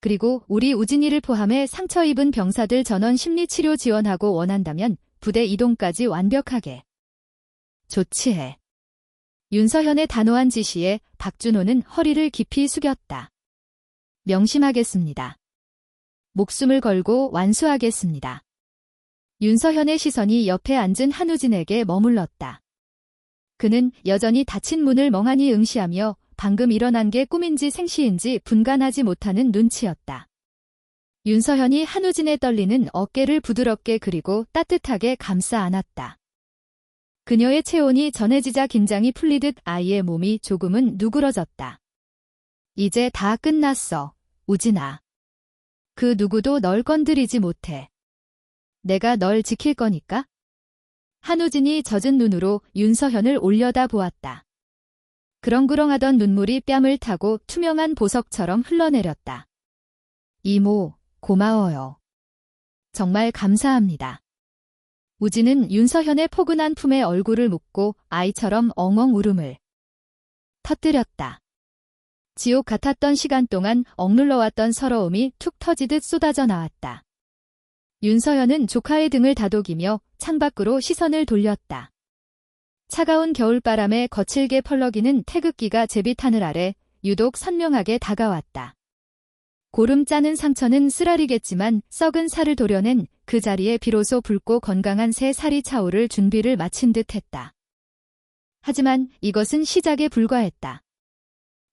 그리고 우리 우진이를 포함해 상처 입은 병사들 전원 심리치료 지원하고 원한다면 부대 이동까지 완벽하게 조치해. 윤서현의 단호한 지시에 박준호는 허리를 깊이 숙였다. 명심하겠습니다. 목숨을 걸고 완수하겠습니다. 윤서현의 시선이 옆에 앉은 한우진에게 머물렀다. 그는 여전히 닫힌 문을 멍하니 응시하며 방금 일어난 게 꿈인지 생시인지 분간하지 못하는 눈치였다. 윤서현이 한우진의 떨리는 어깨를 부드럽게 그리고 따뜻하게 감싸 안았다. 그녀의 체온이 전해지자 긴장이 풀리듯 아이의 몸이 조금은 누그러졌다. 이제 다 끝났어, 우진아. 그 누구도 널 건드리지 못해. 내가 널 지킬 거니까? 한우진이 젖은 눈으로 윤서현을 올려다 보았다. 그렁그렁하던 눈물이 뺨을 타고 투명한 보석처럼 흘러내렸다. 이모, 고마워요. 정말 감사합니다. 우진은 윤서현의 포근한 품에 얼굴을 묻고 아이처럼 엉엉 울음을 터뜨렸다. 지옥 같았던 시간 동안 억눌러왔던 서러움이 툭 터지듯 쏟아져 나왔다. 윤서현은 조카의 등을 다독이며 창밖으로 시선을 돌렸다. 차가운 겨울바람에 거칠게 펄럭이는 태극기가 제빛 하늘 아래 유독 선명하게 다가왔다. 고름 짜는 상처는 쓰라리겠지만 썩은 살을 도려낸 그 자리에 비로소 붉고 건강한 새 살이 차오를 준비를 마친 듯 했다. 하지만 이것은 시작에 불과했다.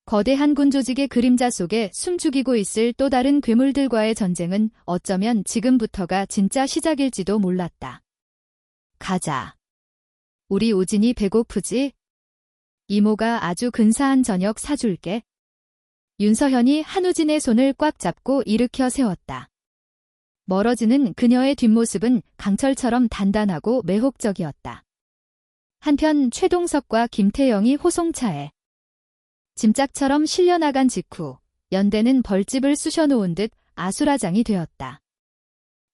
거대한 군 조직의 그림자 속에 숨죽이고 있을 또 다른 괴물들과의 전쟁은 어쩌면 지금부터가 진짜 시작일지도 몰랐다. 가자. 우리 우진이 배고프지? 이모가 아주 근사한 저녁 사줄게. 윤서현이 한우진의 손을 꽉 잡고 일으켜 세웠다. 멀어지는 그녀의 뒷모습은 강철처럼 단단하고 매혹적이었다. 한편 최동석과 김태영이 호송차에 짐짝처럼 실려나간 직후 연대는 벌집을 쑤셔놓은 듯 아수라장이 되었다.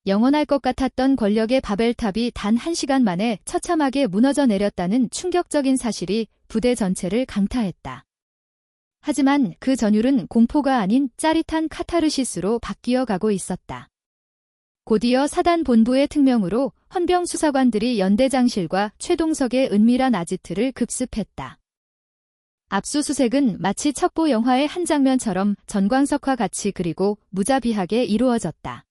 영원할 것 같았던 권력의 바벨탑이 단 1시간 만에 처참하게 무너져 내렸다는 충격적인 사실이 부대 전체를 강타했다. 하지만 그 전율은 공포가 아닌 짜릿한 카타르시스로 바뀌어 가고 있었다. 곧이어 사단 본부의 특명으로 헌병 수사관들이 연대장실과 최동석의 은밀한 아지트를 급습했다. 압수수색은 마치 첩보 영화의 한 장면처럼 전광석화 같이 그리고 무자비하게 이루어졌다.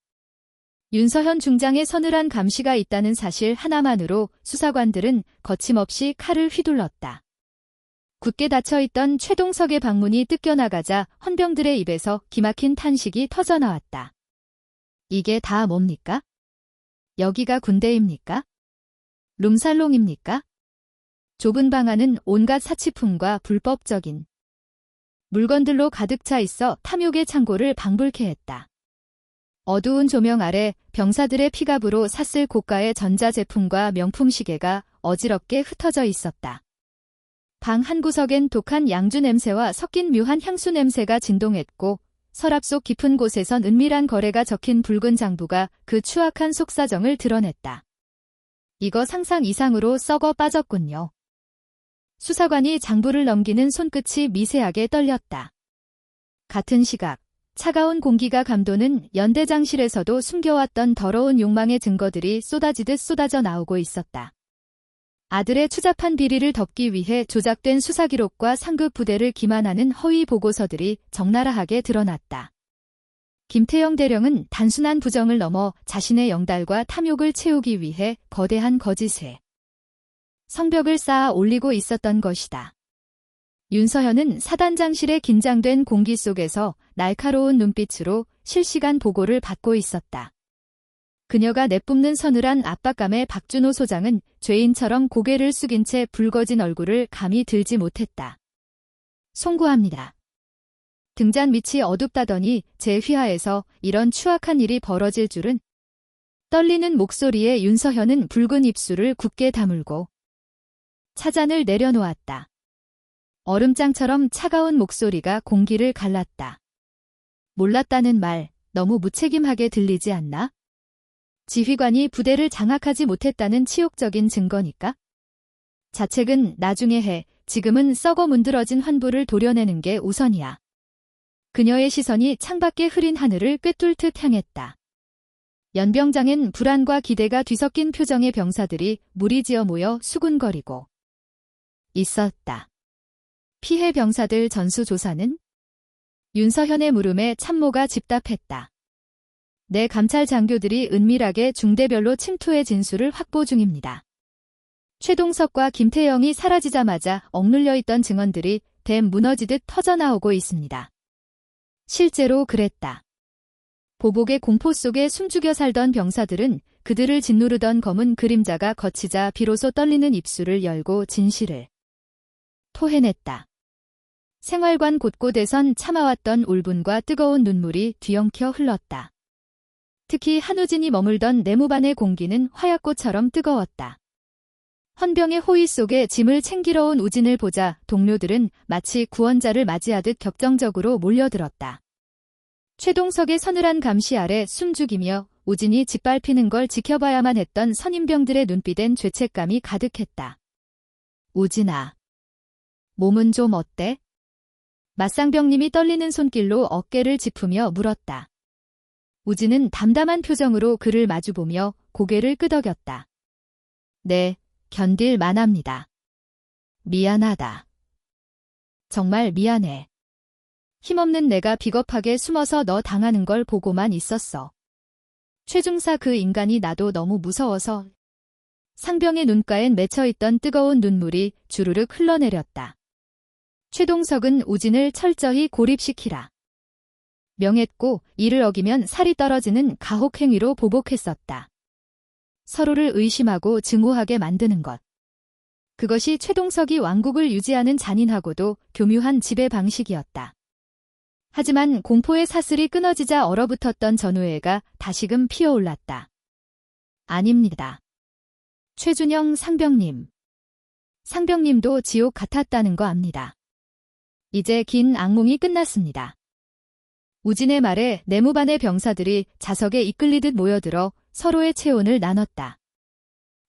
윤서현 중장의 서늘한 감시가 있다는 사실 하나만으로 수사관들은 거침없이 칼을 휘둘렀다. 굳게 닫혀있던 최동석의 방문이 뜯겨나가자 헌병들의 입에서 기막힌 탄식이 터져나왔다. 이게 다 뭡니까? 여기가 군대입니까? 룸살롱입니까? 좁은 방 안은 온갖 사치품과 불법적인 물건들로 가득 차 있어 탐욕의 창고를 방불케 했다. 어두운 조명 아래 병사들의 피갑으로 샀을 고가의 전자제품과 명품 시계가 어지럽게 흩어져 있었다. 방 한 구석엔 독한 양주 냄새와 섞인 묘한 향수 냄새가 진동했고 서랍 속 깊은 곳에선 은밀한 거래가 적힌 붉은 장부가 그 추악한 속사정을 드러냈다. 이거 상상 이상으로 썩어 빠졌군요. 수사관이 장부를 넘기는 손끝이 미세하게 떨렸다. 같은 시각 차가운 공기가 감도는 연대장실에서도 숨겨왔던 더러운 욕망의 증거들이 쏟아지듯 쏟아져 나오고 있었다. 아들의 추잡한 비리를 덮기 위해 조작된 수사기록과 상급 부대를 기만하는 허위 보고서들이 적나라하게 드러났다. 김태영 대령은 단순한 부정을 넘어 자신의 영달과 탐욕을 채우기 위해 거대한 거짓에 성벽을 쌓아 올리고 있었던 것이다. 윤서현은 사단장실의 긴장된 공기 속에서 날카로운 눈빛으로 실시간 보고를 받고 있었다. 그녀가 내뿜는 서늘한 압박감에 박준호 소장은 죄인처럼 고개를 숙인 채 붉어진 얼굴을 감히 들지 못했다. 송구합니다. 등잔 밑이 어둡다더니 제 휘하에서 이런 추악한 일이 벌어질 줄은. 떨리는 목소리에 윤서현은 붉은 입술을 굳게 다물고 차잔을 내려놓았다. 얼음장처럼 차가운 목소리가 공기를 갈랐다. 몰랐다는 말 너무 무책임하게 들리지 않나? 지휘관이 부대를 장악하지 못했다는 치욕적인 증거니까? 자책은 나중에 해. 지금은 썩어 문드러진 환부를 도려내는 게 우선이야. 그녀의 시선이 창밖의 흐린 하늘을 꿰뚫듯 향했다. 연병장엔 불안과 기대가 뒤섞인 표정의 병사들이 무리지어 모여 수군거리고 있었다. 피해 병사들 전수조사는? 윤서현의 물음에 참모가 집답했다. 내 감찰 장교들이 은밀하게 중대별로 침투해 진술을 확보 중입니다. 최동석과 김태영이 사라지자마자 억눌려 있던 증언들이 댐 무너지듯 터져나오고 있습니다. 실제로 그랬다. 보복의 공포 속에 숨죽여 살던 병사들은 그들을 짓누르던 검은 그림자가 거치자 비로소 떨리는 입술을 열고 진실을 토해냈다. 생활관 곳곳에선 참아왔던 울분과 뜨거운 눈물이 뒤엉켜 흘렀다. 특히 한우진이 머물던 내무반의 공기는 화약꽃처럼 뜨거웠다. 헌병의 호의 속에 짐을 챙기러 온 우진을 보자 동료들은 마치 구원자를 맞이하듯 격정적으로 몰려들었다. 최동석의 서늘한 감시 아래 숨죽이며 우진이 짓밟히는 걸 지켜봐야만 했던 선임병들의 눈빛엔 죄책감이 가득했다. 우진아, 몸은 좀 어때? 맞상병님이 떨리는 손길로 어깨를 짚으며 물었다. 우진은 담담한 표정으로 그를 마주보며 고개를 끄덕였다. 네, 견딜 만합니다. 미안하다. 정말 미안해. 힘없는 내가 비겁하게 숨어서 너 당하는 걸 보고만 있었어. 최중사 그 인간이 나도 너무 무서워서. 상병의 눈가엔 맺혀있던 뜨거운 눈물이 주르륵 흘러내렸다. 최동석은 우진을 철저히 고립시키라. 명했고 이를 어기면 살이 떨어지는 가혹행위로 보복했었다. 서로를 의심하고 증오하게 만드는 것. 그것이 최동석이 왕국을 유지하는 잔인하고도 교묘한 지배 방식이었다. 하지만 공포의 사슬이 끊어지자 얼어붙었던 전우애가 다시금 피어올랐다. 아닙니다. 최준영 상병님. 상병님도 지옥 같았다는 거 압니다. 이제 긴 악몽이 끝났습니다. 우진의 말에 내무반의 병사들이 자석에 이끌리듯 모여들어 서로의 체온을 나눴다.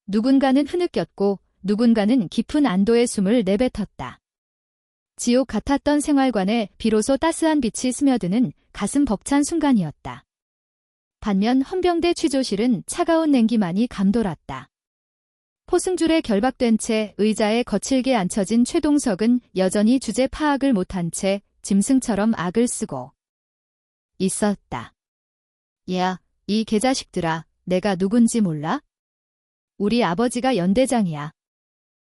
누군가는 흐느꼈고 누군가는 깊은 안도의 숨을 내뱉었다. 지옥 같았던 생활관에 비로소 따스한 빛이 스며드는 가슴 벅찬 순간이었다. 반면 헌병대 취조실은 차가운 냉기만이 감돌았다. 포승줄에 결박된 채 의자에 거칠게 앉혀진 최동석은 여전히 주제 파악을 못한 채 짐승처럼 악을 쓰고 있었다. 야, 이 개자식들아, 내가 누군지 몰라? 우리 아버지가 연대장이야.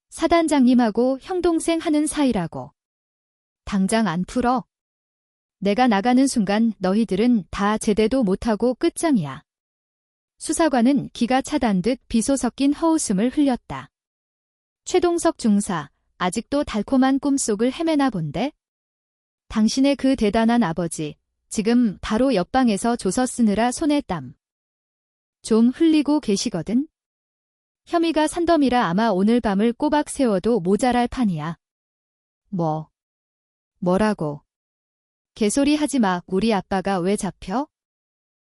사단장님하고 형동생 하는 사이라고. 당장 안 풀어. 내가 나가는 순간 너희들은 다 제대도 못하고 끝장이야. 수사관은 기가 차단 듯 비소 섞인 허웃음을 흘렸다. 최동석 중사, 아직도 달콤한 꿈속을 헤매나 본데? 당신의 그 대단한 아버지, 지금 바로 옆방에서 조서 쓰느라 손에 땀 좀 흘리고 계시거든? 혐의가 산더미라 아마 오늘 밤을 꼬박 세워도 모자랄 판이야. 뭐라고? 개소리 하지 마. 우리 아빠가 왜 잡혀?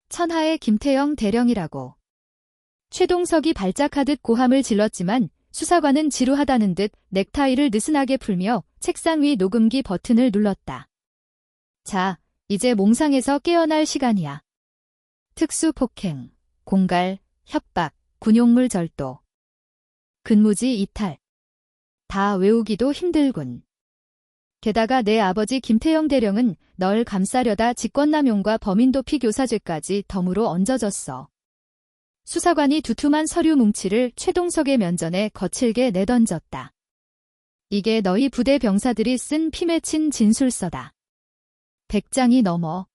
천하의 김태영 대령이라고. 최동석이 발작하듯 고함을 질렀지만 수사관은 지루하다는 듯 넥타이를 느슨하게 풀며 책상 위 녹음기 버튼을 눌렀다. 자, 이제 몽상에서 깨어날 시간이야. 특수폭행, 공갈, 협박, 군용물 절도, 근무지 이탈. 다 외우기도 힘들군. 게다가 내 아버지 김태영 대령은 널 감싸려다 직권남용과 범인도피 교사죄까지 덤으로 얹어졌어. 수사관이 두툼한 서류 뭉치를 최동석의 면전에 거칠게 내던졌다. 이게 너희 부대 병사들이 쓴 피 맺힌 진술서다. 100장이 넘어.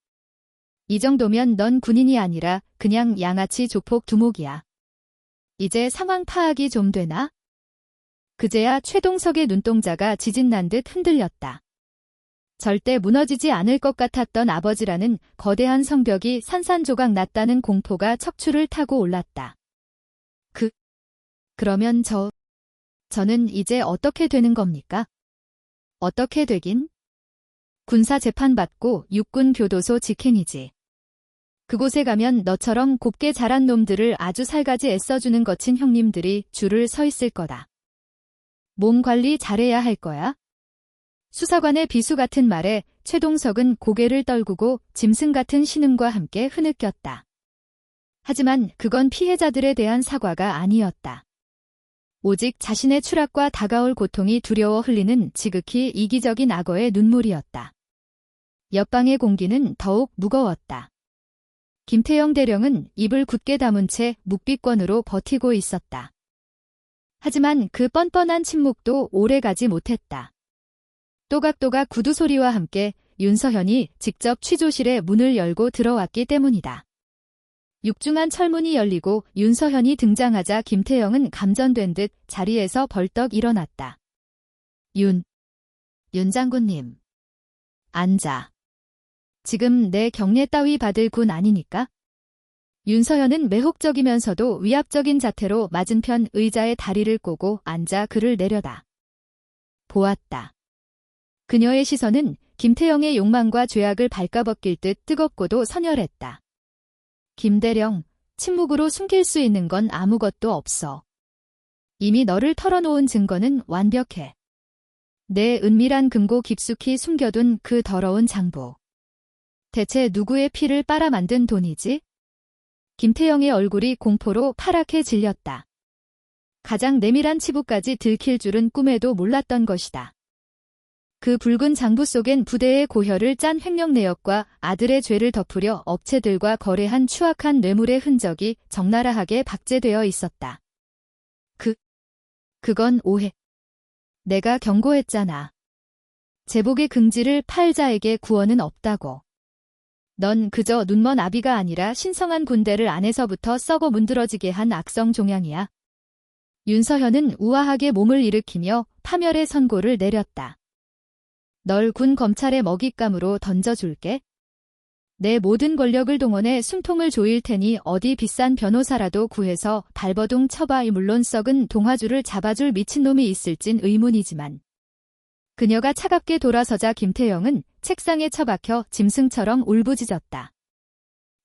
이 정도면 넌 군인이 아니라 그냥 양아치 조폭 두목이야. 이제 상황 파악이 좀 되나? 그제야 최동석의 눈동자가 지진난 듯 흔들렸다. 절대 무너지지 않을 것 같았던 아버지라는 거대한 성벽이 산산조각 났다는 공포가 척추를 타고 올랐다. 그러면 저는 이제 어떻게 되는 겁니까? 어떻게 되긴? 군사 재판받고 육군 교도소 직행이지. 그곳에 가면 너처럼 곱게 자란 놈들을 아주 살가지 애써주는 거친 형님들이 줄을 서 있을 거다. 몸 관리 잘해야 할 거야. 수사관의 비수 같은 말에 최동석은 고개를 떨구고 짐승 같은 신음과 함께 흐느꼈다. 하지만 그건 피해자들에 대한 사과가 아니었다. 오직 자신의 추락과 다가올 고통이 두려워 흘리는 지극히 이기적인 악어의 눈물이었다. 옆방의 공기는 더욱 무거웠다. 김태영 대령은 입을 굳게 다문 채 묵비권으로 버티고 있었다. 하지만 그 뻔뻔한 침묵도 오래가지 못했다. 또각또각 구두 소리와 함께 윤서현이 직접 취조실에 문을 열고 들어왔기 때문이다. 육중한 철문이 열리고 윤서현이 등장하자 김태영은 감전된 듯 자리에서 벌떡 일어났다. 윤 장군님. 앉아. 지금 내 경례 따위 받을 군 아니니까? 윤서현은 매혹적이면서도 위압적인 자태로 맞은편 의자에 다리를 꼬고 앉아 그를 내려다 보았다. 그녀의 시선은 김태영의 욕망과 죄악을 발가벗길 듯 뜨겁고도 선열했다. 김대령, 침묵으로 숨길 수 있는 건 아무것도 없어. 이미 너를 털어놓은 증거는 완벽해. 내 은밀한 금고 깊숙이 숨겨둔 그 더러운 장부. 대체 누구의 피를 빨아 만든 돈이지? 김태영의 얼굴이 공포로 파랗게 질렸다. 가장 내밀한 치부까지 들킬 줄은 꿈에도 몰랐던 것이다. 그 붉은 장부 속엔 부대의 고혈을 짠 횡령 내역과 아들의 죄를 덮으려 업체들과 거래한 추악한 뇌물의 흔적이 적나라하게 박제되어 있었다. 그건 오해. 내가 경고했잖아. 제복의 긍지를 팔 자에게 구원은 없다고. 넌 그저 눈먼 아비가 아니라 신성한 군대를 안에서부터 썩어 문드러지게 한 악성 종양이야. 윤서현은 우아하게 몸을 일으키며 파멸의 선고를 내렸다. 널 군 검찰의 먹잇감으로 던져줄게. 내 모든 권력을 동원해 숨통을 조일 테니 어디 비싼 변호사라도 구해서 발버둥 쳐봐. 물론 썩은 동화줄을 잡아줄 미친놈이 있을진 의문이지만. 그녀가 차갑게 돌아서자 김태영은 책상에 처박혀 짐승처럼 울부짖었다.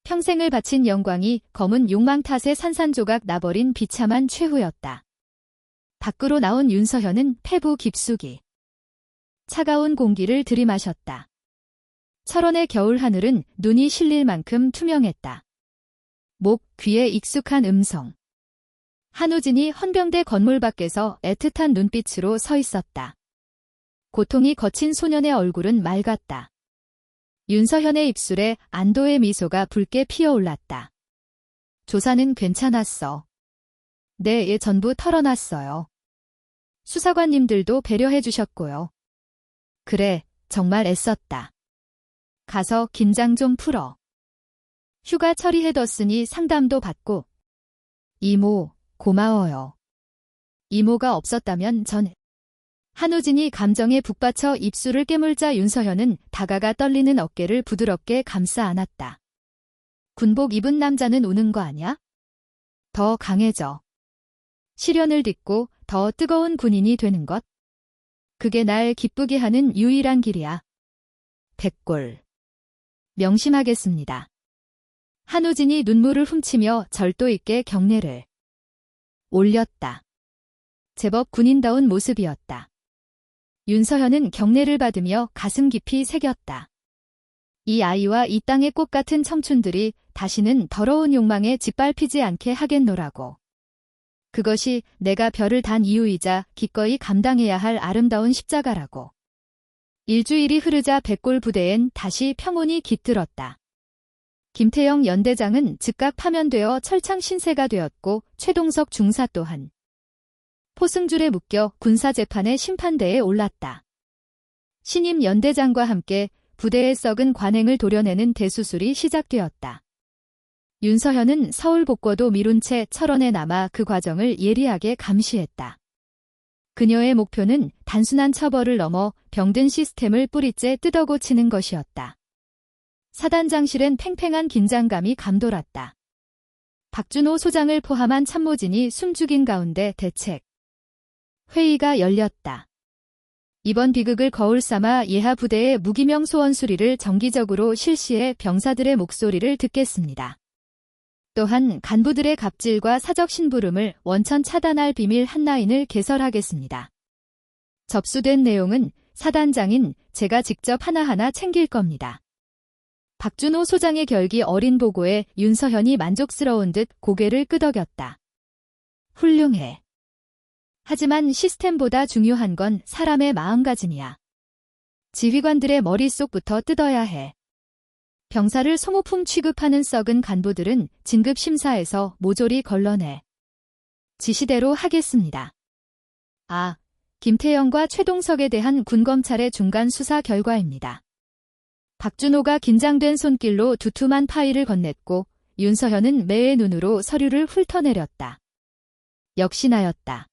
평생을 바친 영광이 검은 욕망 탓에 산산조각 나버린 비참한 최후였다. 밖으로 나온 윤서현은 폐부 깊숙이 차가운 공기를 들이마셨다. 철원의 겨울 하늘은 눈이 실릴 만큼 투명했다. 목, 귀에 익숙한 음성. 한우진이 헌병대 건물 밖에서 애틋한 눈빛으로 서 있었다. 고통이 거친 소년의 얼굴은 맑았다. 윤서현의 입술에 안도의 미소가 붉게 피어올랐다. 조사는 괜찮았어. 네, 예, 전부 털어놨어요. 수사관님들도 배려해 주셨고요. 그래, 정말 애썼다. 가서 긴장 좀 풀어. 휴가 처리해뒀으니 상담도 받고. 이모, 고마워요. 이모가 없었다면 전... 한우진이 감정에 북받쳐 입술을 깨물자 윤서현은 다가가 떨리는 어깨를 부드럽게 감싸 안았다. 군복 입은 남자는 우는 거 아냐? 더 강해져. 시련을 딛고 더 뜨거운 군인이 되는 것? 그게 날 기쁘게 하는 유일한 길이야. 백골. 명심하겠습니다. 한우진이 눈물을 훔치며 절도 있게 경례를 올렸다. 제법 군인다운 모습이었다. 윤서현은 경례를 받으며 가슴 깊이 새겼다. 이 아이와 이 땅의 꽃 같은 청춘들이 다시는 더러운 욕망에 짓밟히지 않게 하겠노라고. 그것이 내가 별을 단 이유이자 기꺼이 감당해야 할 아름다운 십자가라고. 일주일이 흐르자 백골 부대엔 다시 평온이 깃들었다. 김태영 연대장은 즉각 파면되어 철창 신세가 되었고 최동석 중사 또한 포승줄에 묶여 군사재판의 심판대에 올랐다. 신임 연대장과 함께 부대의 썩은 관행을 도려내는 대수술이 시작되었다. 윤서현은 서울 복궈도 미룬 채 철원에 남아 그 과정을 예리하게 감시했다. 그녀의 목표는 단순한 처벌을 넘어 병든 시스템을 뿌리째 뜯어고치는 것이었다. 사단장실엔 팽팽한 긴장감이 감돌았다. 박준호 소장을 포함한 참모진이 숨죽인 가운데 대책 회의가 열렸다. 이번 비극을 거울 삼아 예하 부대의 무기명 소원 수리를 정기적으로 실시해 병사들의 목소리를 듣겠습니다. 또한 간부들의 갑질과 사적 심부름을 원천 차단할 비밀 한라인을 개설하겠습니다. 접수된 내용은 사단장인 제가 직접 하나하나 챙길 겁니다. 박준호 소장의 결기 어린 보고에 윤서현이 만족스러운 듯 고개를 끄덕였다. 훌륭해. 하지만 시스템보다 중요한 건 사람의 마음가짐이야. 지휘관들의 머릿속부터 뜯어야 해. 병사를 소모품 취급하는 썩은 간부들은 진급심사에서 모조리 걸러내. 지시대로 하겠습니다. 아, 김태영과 최동석에 대한 군검찰의 중간 수사 결과입니다. 박준호가 긴장된 손길로 두툼한 파일을 건넸고 윤서현은 매의 눈으로 서류를 훑어내렸다. 역시 나였다.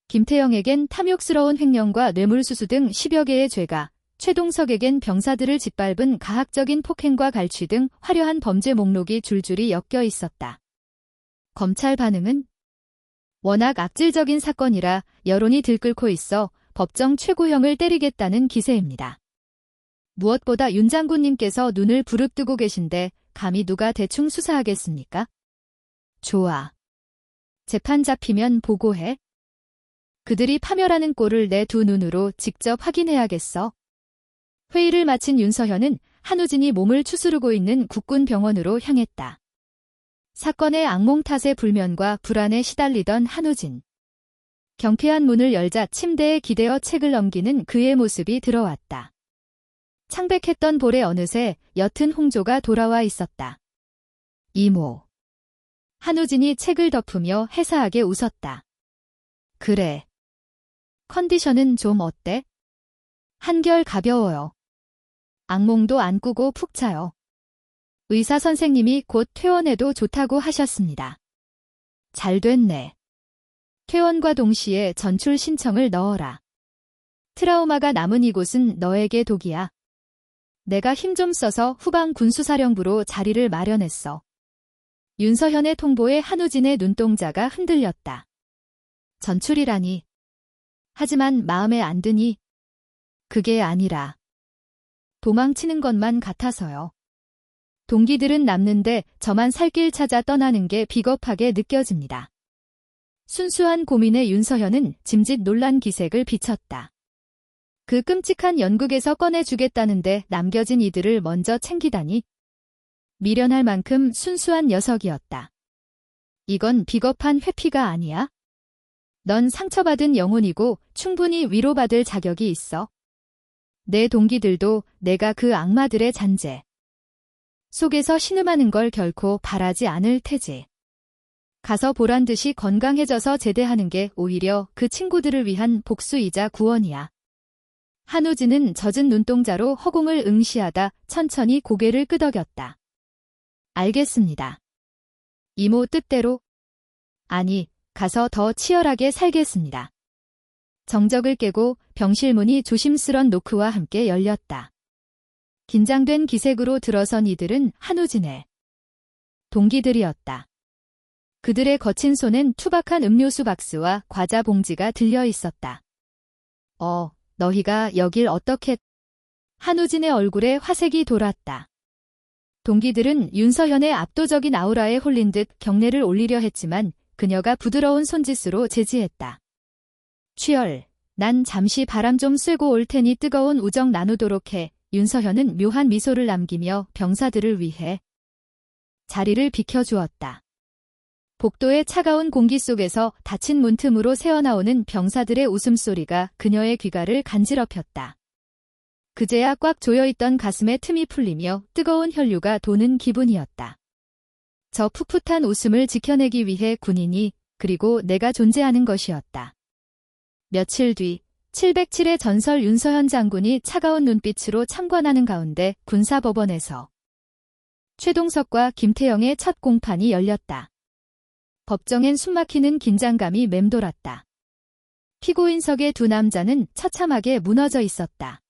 김태영에겐 탐욕스러운 횡령과 뇌물수수 등 10여 개의 죄가, 최동석에겐 병사들을 짓밟은 가학적인 폭행과 갈취 등 화려한 범죄 목록이 줄줄이 엮여 있었다. 검찰 반응은 워낙 악질적인 사건이라 여론이 들끓고 있어 법정 최고형을 때리겠다는 기세입니다. 무엇보다 윤 장군님께서 눈을 부릅뜨고 계신데 감히 누가 대충 수사하겠습니까? 좋아. 재판 잡히면 보고해. 그들이 파멸하는 꼴을 내 두 눈으로 직접 확인해야겠어. 회의를 마친 윤서현은 한우진이 몸을 추스르고 있는 국군병원으로 향했다. 사건의 악몽 탓의 불면과 불안에 시달리던 한우진. 경쾌한 문을 열자 침대에 기대어 책을 넘기는 그의 모습이 들어왔다. 창백했던 볼에 어느새 옅은 홍조가 돌아와 있었다. 이모. 한우진이 책을 덮으며 해사하게 웃었다. 그래. 컨디션은 좀 어때? 한결 가벼워요. 악몽도 안 꾸고 푹 자요. 의사 선생님이 곧 퇴원해도 좋다고 하셨습니다. 잘 됐네. 퇴원과 동시에 전출 신청을 넣어라. 트라우마가 남은 이곳은 너에게 독이야. 내가 힘 좀 써서 후방 군수사령부로 자리를 마련했어. 윤서현의 통보에 한우진의 눈동자가 흔들렸다. 전출이라니. 하지만 마음에 안 드니? 그게 아니라 도망치는 것만 같아서요. 동기들은 남는데 저만 살 길 찾아 떠나는 게 비겁하게 느껴집니다. 순수한 고민의 윤서현은 짐짓 놀란 기색을 비쳤다. 그 끔찍한 연극에서 꺼내주겠다는데 남겨진 이들을 먼저 챙기다니. 미련할 만큼 순수한 녀석이었다. 이건 비겁한 회피가 아니야? 넌 상처받은 영혼이고 충분히 위로받을 자격이 있어. 내 동기들도 내가 그 악마들의 잔재 속에서 신음하는 걸 결코 바라지 않을 테지. 가서 보란듯이 건강해져서 제대하는 게 오히려 그 친구들을 위한 복수이자 구원이야. 한우진은 젖은 눈동자로 허공을 응시하다 천천히 고개를 끄덕였다. 알겠습니다. 이모 뜻대로? 아니, 가서 더 치열하게 살겠습니다. 정적을 깨고 병실 문이 조심스런 노크와 함께 열렸다. 긴장된 기색으로 들어선 이들은 한우진의 동기들이었다. 그들의 거친 손엔 투박한 음료수 박스와 과자 봉지가 들려 있었다. 너희가 여길 어떻게... 한우진의 얼굴에 화색이 돌았다. 동기들은 윤서현의 압도적인 아우라에 홀린 듯 경례를 올리려 했지만 그녀가 부드러운 손짓으로 제지했다. 취열, 난 잠시 바람 좀 쐬고 올 테니 뜨거운 우정 나누도록 해. 윤서현은 묘한 미소를 남기며 병사들을 위해 자리를 비켜주었다. 복도의 차가운 공기 속에서 닫힌 문틈으로 새어나오는 병사들의 웃음소리가 그녀의 귀가를 간지럽혔다. 그제야 꽉 조여있던 가슴에 틈이 풀리며 뜨거운 혈류가 도는 기분이었다. 저 풋풋한 웃음을 지켜내기 위해 군인이 그리고 내가 존재하는 것이었다. 며칠 뒤 707의 전설 윤서현 장군이 차가운 눈빛으로 참관하는 가운데 군사법원에서 최동석과 김태영의 첫 공판이 열렸다. 법정엔 숨막히는 긴장감이 맴돌았다. 피고인석의 두 남자는 처참하게 무너져 있었다.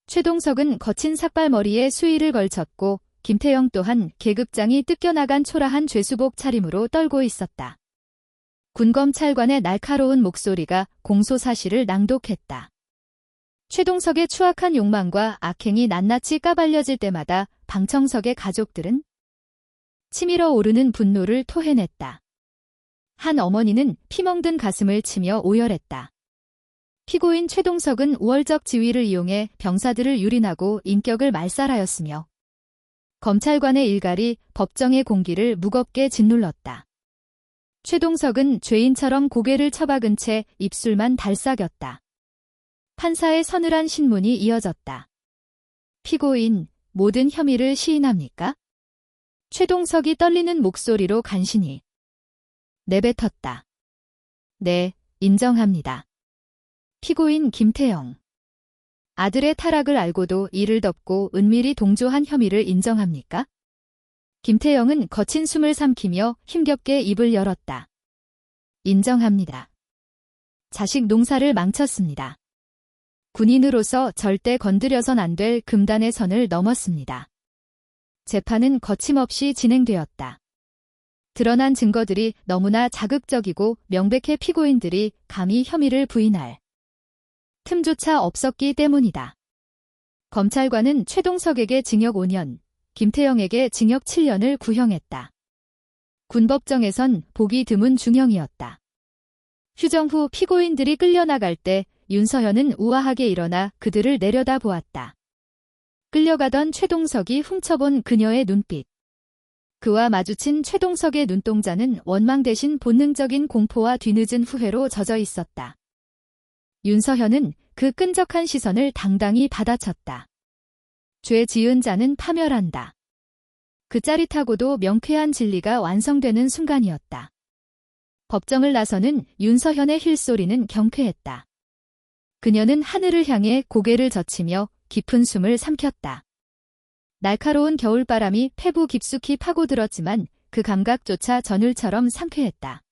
최동석은 거친 삭발머리에 수의를 걸쳤고 김태영 또한 계급장이 뜯겨나간 초라한 죄수복 차림으로 떨고 있었다. 군검찰관의 날카로운 목소리가 공소사실을 낭독했다. 최동석의 추악한 욕망과 악행이 낱낱이 까발려질 때마다 방청석의 가족들은 치밀어 오르는 분노를 토해냈다. 한 어머니는 피멍든 가슴을 치며 오열했다. 피고인 최동석은 우월적 지위를 이용해 병사들을 유린하고 인격을 말살하였으며 검찰관의 일갈이 법정의 공기를 무겁게 짓눌렀다. 최동석은 죄인처럼 고개를 처박은 채 입술만 달싹였다. 판사의 서늘한 신문이 이어졌다. 피고인, 모든 혐의를 시인합니까? 최동석이 떨리는 목소리로 간신히 내뱉었다. 네, 인정합니다. 피고인 김태영. 아들의 타락을 알고도 이를 덮고 은밀히 동조한 혐의를 인정합니까? 김태영은 거친 숨을 삼키며 힘겹게 입을 열었다. 인정합니다. 자식 농사를 망쳤습니다. 군인으로서 절대 건드려선 안 될 금단의 선을 넘었습니다. 재판은 거침없이 진행되었다. 드러난 증거들이 너무나 자극적이고 명백해 피고인들이 감히 혐의를 부인할 틈조차 없었기 때문이다. 검찰관은 최동석에게 징역 5년, 김태영에게 징역 7년을 구형했다. 군법정에선 보기 드문 중형이었다. 휴정 후 피고인들이 끌려나갈 때 윤서현은 우아하게 일어나 그들을 내려다보았다. 끌려가던 최동석이 훔쳐본 그녀의 눈빛. 그와 마주친 최동석의 눈동자는 원망 대신 본능적인 공포와 뒤늦은 후회로 젖어 있었다. 윤서현은 그 끈적한 시선을 당당히 받아쳤다. 죄 지은 자는 파멸한다. 그 짜릿하고도 명쾌한 진리가 완성되는 순간이었다. 법정을 나서는 윤서현의 힐소리는 경쾌했다. 그녀는 하늘을 향해 고개를 젖히며 깊은 숨을 삼켰다. 날카로운 겨울바람이 폐부 깊숙이 파고들었지만 그 감각조차 전율처럼 상쾌했다.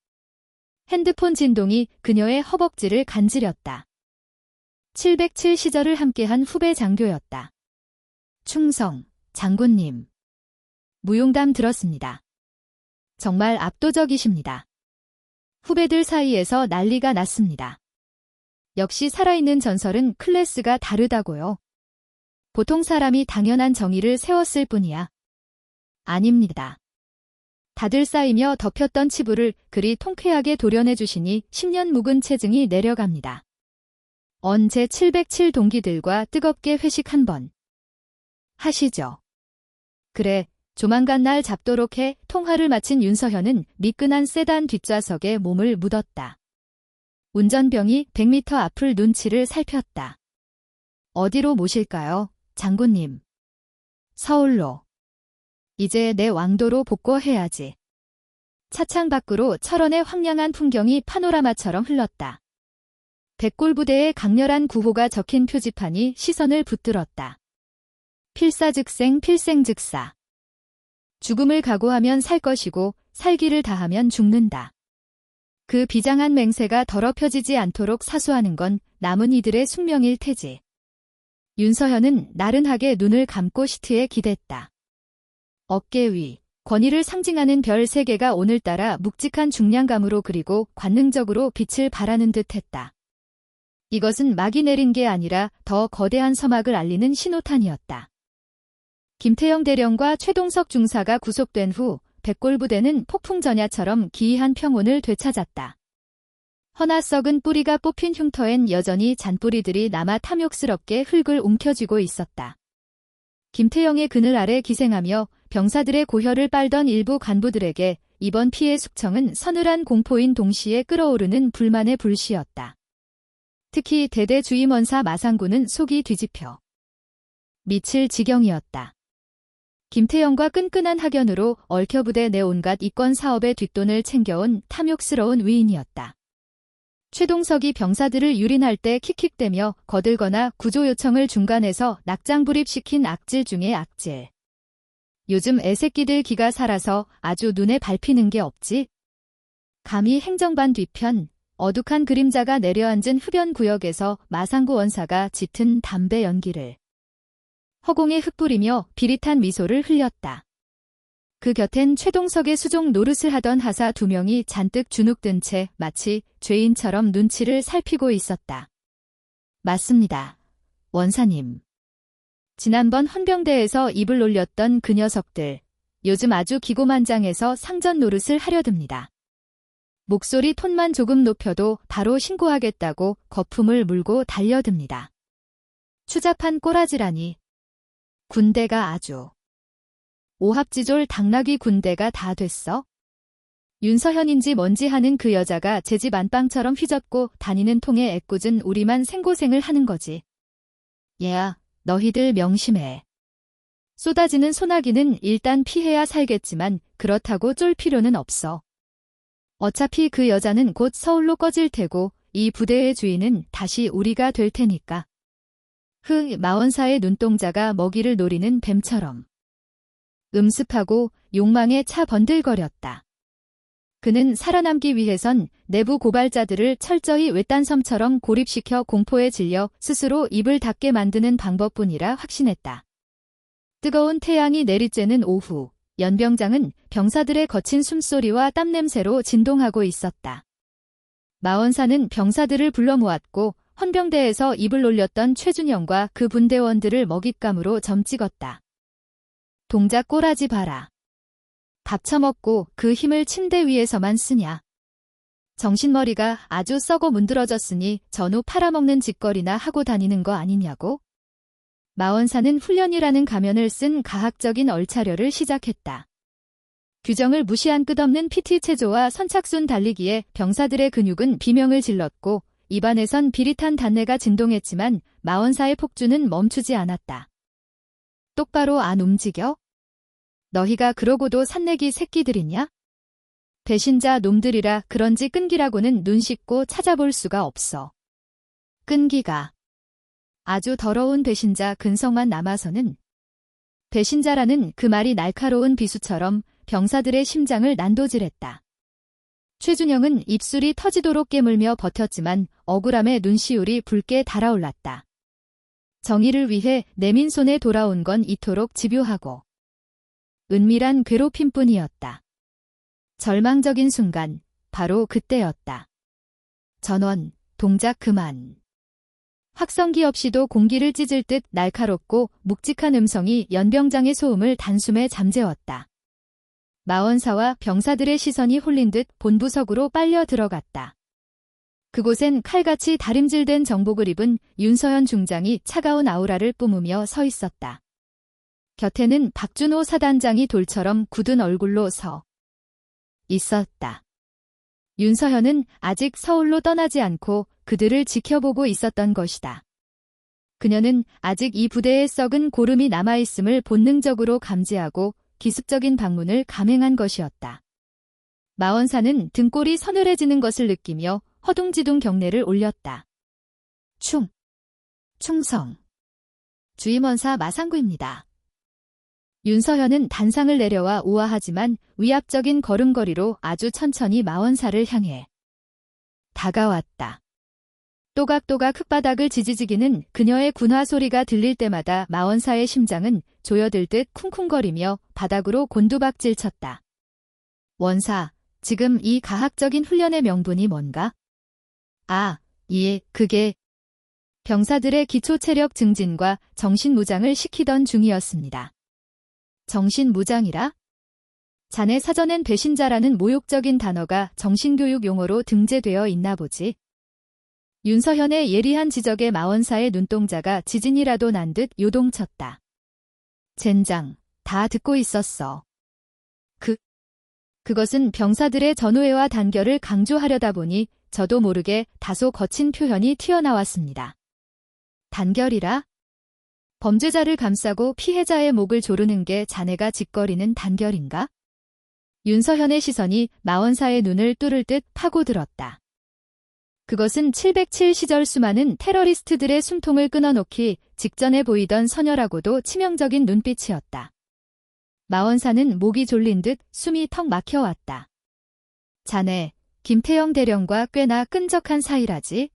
핸드폰 진동이 그녀의 허벅지를 간지렸다. 707 시절을 함께한 후배 장교였다. 충성, 장군님. 무용담 들었습니다. 정말 압도적이십니다. 후배들 사이에서 난리가 났습니다. 역시 살아있는 전설은 클래스가 다르다고요. 보통 사람이 당연한 정의를 세웠을 뿐이야. 아닙니다. 다들 쌓이며 덮였던 치부를 그리 통쾌하게 도려내 주시니 10년 묵은 체증이 내려갑니다. 언제 707 동기들과 뜨겁게 회식 한번 하시죠. 그래, 조만간 날 잡도록 해. 통화를 마친 윤서현은 미끈한 세단 뒷좌석에 몸을 묻었다. 운전병이 100m 앞을 눈치를 살폈다. 어디로 모실까요, 장군님? 서울로. 이제 내 왕도로 복구해야지. 차창 밖으로 철원의 황량한 풍경이 파노라마처럼 흘렀다. 백골부대의 강렬한 구호가 적힌 표지판이 시선을 붙들었다. 필사즉생 필생즉사. 죽음을 각오하면 살 것이고 살기를 다하면 죽는다. 그 비장한 맹세가 더럽혀지지 않도록 사수하는 건 남은 이들의 숙명일 테지. 윤서현은 나른하게 눈을 감고 시트에 기댔다. 어깨 위, 권위를 상징하는 별 3개가 오늘따라 묵직한 중량감으로 그리고 관능적으로 빛을 발하는 듯했다. 이것은 막이 내린 게 아니라 더 거대한 서막을 알리는 신호탄이었다. 김태영 대령과 최동석 중사가 구속된 후 백골부대는 폭풍전야처럼 기이한 평온을 되찾았다. 허나 썩은 뿌리가 뽑힌 흉터엔 여전히 잔뿌리들이 남아 탐욕스럽게 흙을 움켜쥐고 있었다. 김태영의 그늘 아래 기생하며 병사들의 고혈을 빨던 일부 간부들에게 이번 피해 숙청은 서늘한 공포인 동시에 끓어오르는 불만의 불씨였다. 특히 대대주임원사 마상구는 속이 뒤집혀 미칠 지경이었다. 김태영과 끈끈한 학연으로 얽혀부대 내 온갖 이권 사업의 뒷돈을 챙겨온 탐욕스러운 위인이었다. 최동석이 병사들을 유린할 때 킥킥대며 거들거나 구조 요청을 중간에서 낙장불입시킨 악질 중의 악질. 요즘 애새끼들 기가 살아서 아주 눈에 밟히는 게 없지? 감히 행정반 뒤편 어둑한 그림자가 내려앉은 흡연구역에서 마상구 원사가 짙은 담배 연기를 허공에 흩뿌리며 비릿한 미소를 흘렸다. 그 곁엔 최동석의 수종 노릇을 하던 하사 2명이 잔뜩 주눅든 채 마치 죄인처럼 눈치를 살피고 있었다. 맞습니다, 원사님. 지난번 헌병대에서 입을 놀렸던 그 녀석들, 요즘 아주 기고만장해서 상전 노릇을 하려듭니다. 목소리 톤만 조금 높여도 바로 신고하겠다고 거품을 물고 달려듭니다. 추잡한 꼬라지라니. 군대가 아주 오합지졸 당나귀 군대가 다 됐어? 윤서현인지 뭔지 하는 그 여자가 제 집 안방처럼 휘젓고 다니는 통에 애꿎은 우리만 생고생을 하는 거지. 얘야, 너희들 명심해. 쏟아지는 소나기는 일단 피해야 살겠지만 그렇다고 쫄 필요는 없어. 어차피 그 여자는 곧 서울로 꺼질 테고 이 부대의 주인은 다시 우리가 될 테니까. 마원사의 눈동자가 먹이를 노리는 뱀처럼. 음습하고 욕망에 차 번들거렸다. 그는 살아남기 위해선 내부 고발자들을 철저히 외딴섬처럼 고립시켜 공포에 질려 스스로 입을 닫게 만드는 방법뿐이라 확신했다. 뜨거운 태양이 내리쬐는 오후, 연병장은 병사들의 거친 숨소리와 땀냄새로 진동하고 있었다. 마원사는 병사들을 불러 모았고 헌병대에서 입을 놀렸던 최준영과 그 분대원들을 먹잇감으로 점 찍었다. 동작 꼬라지 봐라. 밥 처먹고 그 힘을 침대 위에서만 쓰냐. 정신머리가 아주 썩어 문드러졌으니 전후 팔아먹는 짓거리나 하고 다니는 거 아니냐고? 마원사는 훈련이라는 가면을 쓴 가학적인 얼차려를 시작했다. 규정을 무시한 끝없는 PT 체조와 선착순 달리기에 병사들의 근육은 비명을 질렀고 입안에선 비릿한 단내가 진동했지만 마원사의 폭주는 멈추지 않았다. 똑바로 안 움직여? 너희가 그러고도 산내기 새끼들이냐? 배신자 놈들이라 그런지 끈기라고는 눈 씻고 찾아볼 수가 없어. 끈기가. 아주 더러운 배신자 근성만 남아서는. 배신자라는 그 말이 날카로운 비수처럼 병사들의 심장을 난도질했다. 최준영은 입술이 터지도록 깨물며 버텼지만 억울함에 눈시울이 붉게 달아올랐다. 정의를 위해 내민 손에 돌아온 건 이토록 집요하고 은밀한 괴롭힘뿐이었다. 절망적인 순간, 바로 그때였다. 전원, 동작 그만. 확성기 없이도 공기를 찢을 듯 날카롭고 묵직한 음성이 연병장의 소음을 단숨에 잠재웠다. 마원사와 병사들의 시선이 홀린 듯 본부석으로 빨려 들어갔다. 그곳엔 칼같이 다림질된 정복을 입은 윤서현 중장이 차가운 아우라를 뿜으며 서 있었다. 곁에는 박준호 사단장이 돌처럼 굳은 얼굴로 서 있었다. 윤서현은 아직 서울로 떠나지 않고 그들을 지켜보고 있었던 것이다. 그녀는 아직 이 부대에 썩은 고름이 남아있음을 본능적으로 감지하고 기습적인 방문을 감행한 것이었다. 마원사는 등골이 서늘해지는 것을 느끼며 허둥지둥 경례를 올렸다. 충성. 주임원사 마상구입니다. 윤서현은 단상을 내려와 우아하지만 위압적인 걸음걸이로 아주 천천히 마원사를 향해 다가왔다. 또각또각 흙바닥을 지지직이는 그녀의 군화 소리가 들릴 때마다 마원사의 심장은 조여들듯 쿵쿵거리며 바닥으로 곤두박질 쳤다. 원사, 지금 이 가학적인 훈련의 명분이 뭔가? 그게 병사들의 기초체력 증진과 정신무장을 시키던 중이었습니다. 정신무장이라? 자네 사전엔 배신자라는 모욕적인 단어가 정신교육 용어로 등재되어 있나 보지. 윤서현의 예리한 지적에 마원사의 눈동자가 지진이라도 난 듯 요동쳤다. 젠장, 다 듣고 있었어. 그것은 병사들의 전우애와 단결을 강조하려다 보니 저도 모르게 다소 거친 표현이 튀어나왔습니다. 단결이라? 범죄자를 감싸고 피해자의 목을 조르는 게 자네가 짓거리는 단결인가? 윤서현의 시선이 마원사의 눈을 뚫을 듯 파고들었다. 그것은 707 시절 수많은 테러리스트들의 숨통을 끊어놓기 직전에 보이던 서녀라고도 치명적인 눈빛이었다. 마원사는 목이 졸린 듯 숨이 턱 막혀왔다. 자네, 김태영 대령과 꽤나 끈적한 사이라지?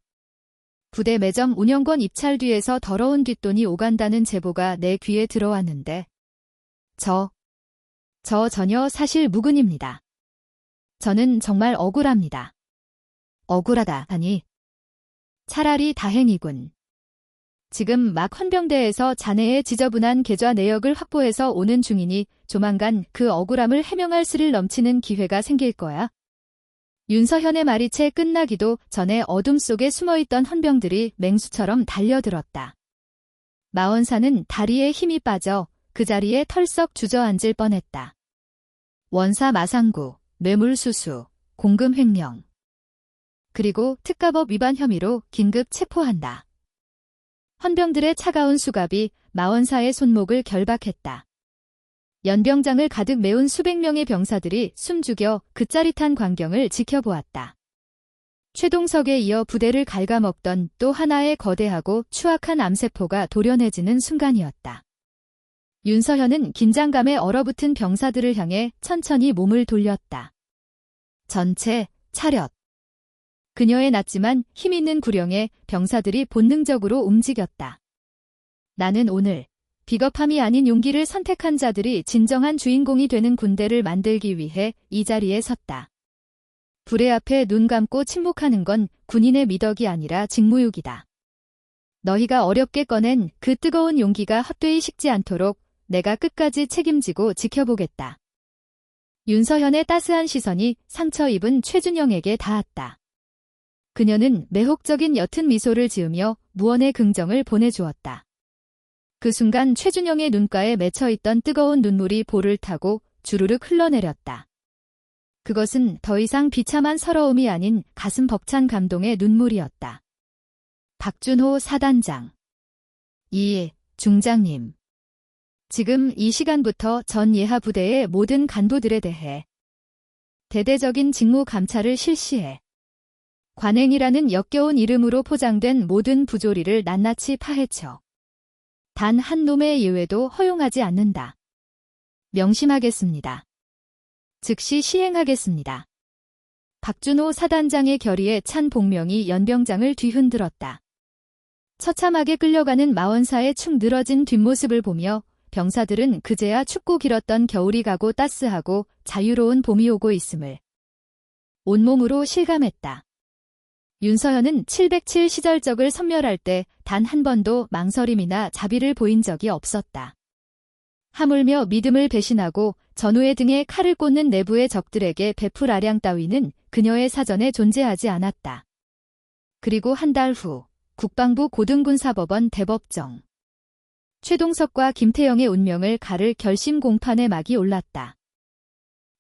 부대 매점 운영권 입찰 뒤에서 더러운 뒷돈이 오간다는 제보가 내 귀에 들어왔는데 저 전혀 사실 무근입니다. 저는 정말 억울합니다. 억울하다 하니 차라리 다행이군. 지금 막 헌병대에서 자네의 지저분한 계좌 내역을 확보해서 오는 중이니 조만간 그 억울함을 해명할 스릴 넘치는 기회가 생길 거야. 윤서현의 말이 채 끝나기도 전에 어둠 속에 숨어있던 헌병들이 맹수처럼 달려들었다. 마원사는 다리에 힘이 빠져 그 자리에 털썩 주저앉을 뻔했다. 원사 마상구, 뇌물수수, 공금 횡령. 그리고 특가법 위반 혐의로 긴급 체포한다. 헌병들의 차가운 수갑이 마원사의 손목을 결박했다. 연병장을 가득 메운 수백 명의 병사들이 숨죽여 그 짜릿한 광경을 지켜보았다. 최동석에 이어 부대를 갉아먹던 또 하나의 거대하고 추악한 암세포가 도련해지는 순간이었다. 윤서현은 긴장감에 얼어붙은 병사들을 향해 천천히 몸을 돌렸다. 전체, 차렷. 그녀의 낮지만 힘있는 구령에 병사들이 본능적으로 움직였다. 나는 오늘 비겁함이 아닌 용기를 선택한 자들이 진정한 주인공이 되는 군대를 만들기 위해 이 자리에 섰다. 불의 앞에 눈 감고 침묵하는 건 군인의 미덕이 아니라 직무유기다. 너희가 어렵게 꺼낸 그 뜨거운 용기가 헛되이 식지 않도록 내가 끝까지 책임지고 지켜보겠다. 윤서현의 따스한 시선이 상처 입은 최준영에게 닿았다. 그녀는 매혹적인 옅은 미소를 지으며 무언의 긍정을 보내주었다. 그 순간 최준영의 눈가에 맺혀있던 뜨거운 눈물이 볼을 타고 주르륵 흘러내렸다. 그것은 더 이상 비참한 서러움이 아닌 가슴 벅찬 감동의 눈물이었다. 박준호 사단장. 이 중장님. 지금 이 시간부터 전 예하 부대의 모든 간부들에 대해 대대적인 직무 감찰을 실시해 관행이라는 역겨운 이름으로 포장된 모든 부조리를 낱낱이 파헤쳐 단 한 놈의 예외도 허용하지 않는다. 명심하겠습니다. 즉시 시행하겠습니다. 박준호 사단장의 결의에 찬 복명이 연병장을 뒤흔들었다. 처참하게 끌려가는 마원사의 축 늘어진 뒷모습을 보며 병사들은 그제야 춥고 길었던 겨울이 가고 따스하고 자유로운 봄이 오고 있음을 온몸으로 실감했다. 윤서현은 707 시절적을 섬멸할 때 단 한 번도 망설임이나 자비를 보인 적이 없었다. 하물며 믿음을 배신하고 전우의 등에 칼을 꽂는 내부의 적들에게 베풀 아량 따위는 그녀의 사전에 존재하지 않았다. 그리고 한 달 후 국방부 고등군사법원 대법정. 최동석과 김태영의 운명을 가를 결심 공판의 막이 올랐다.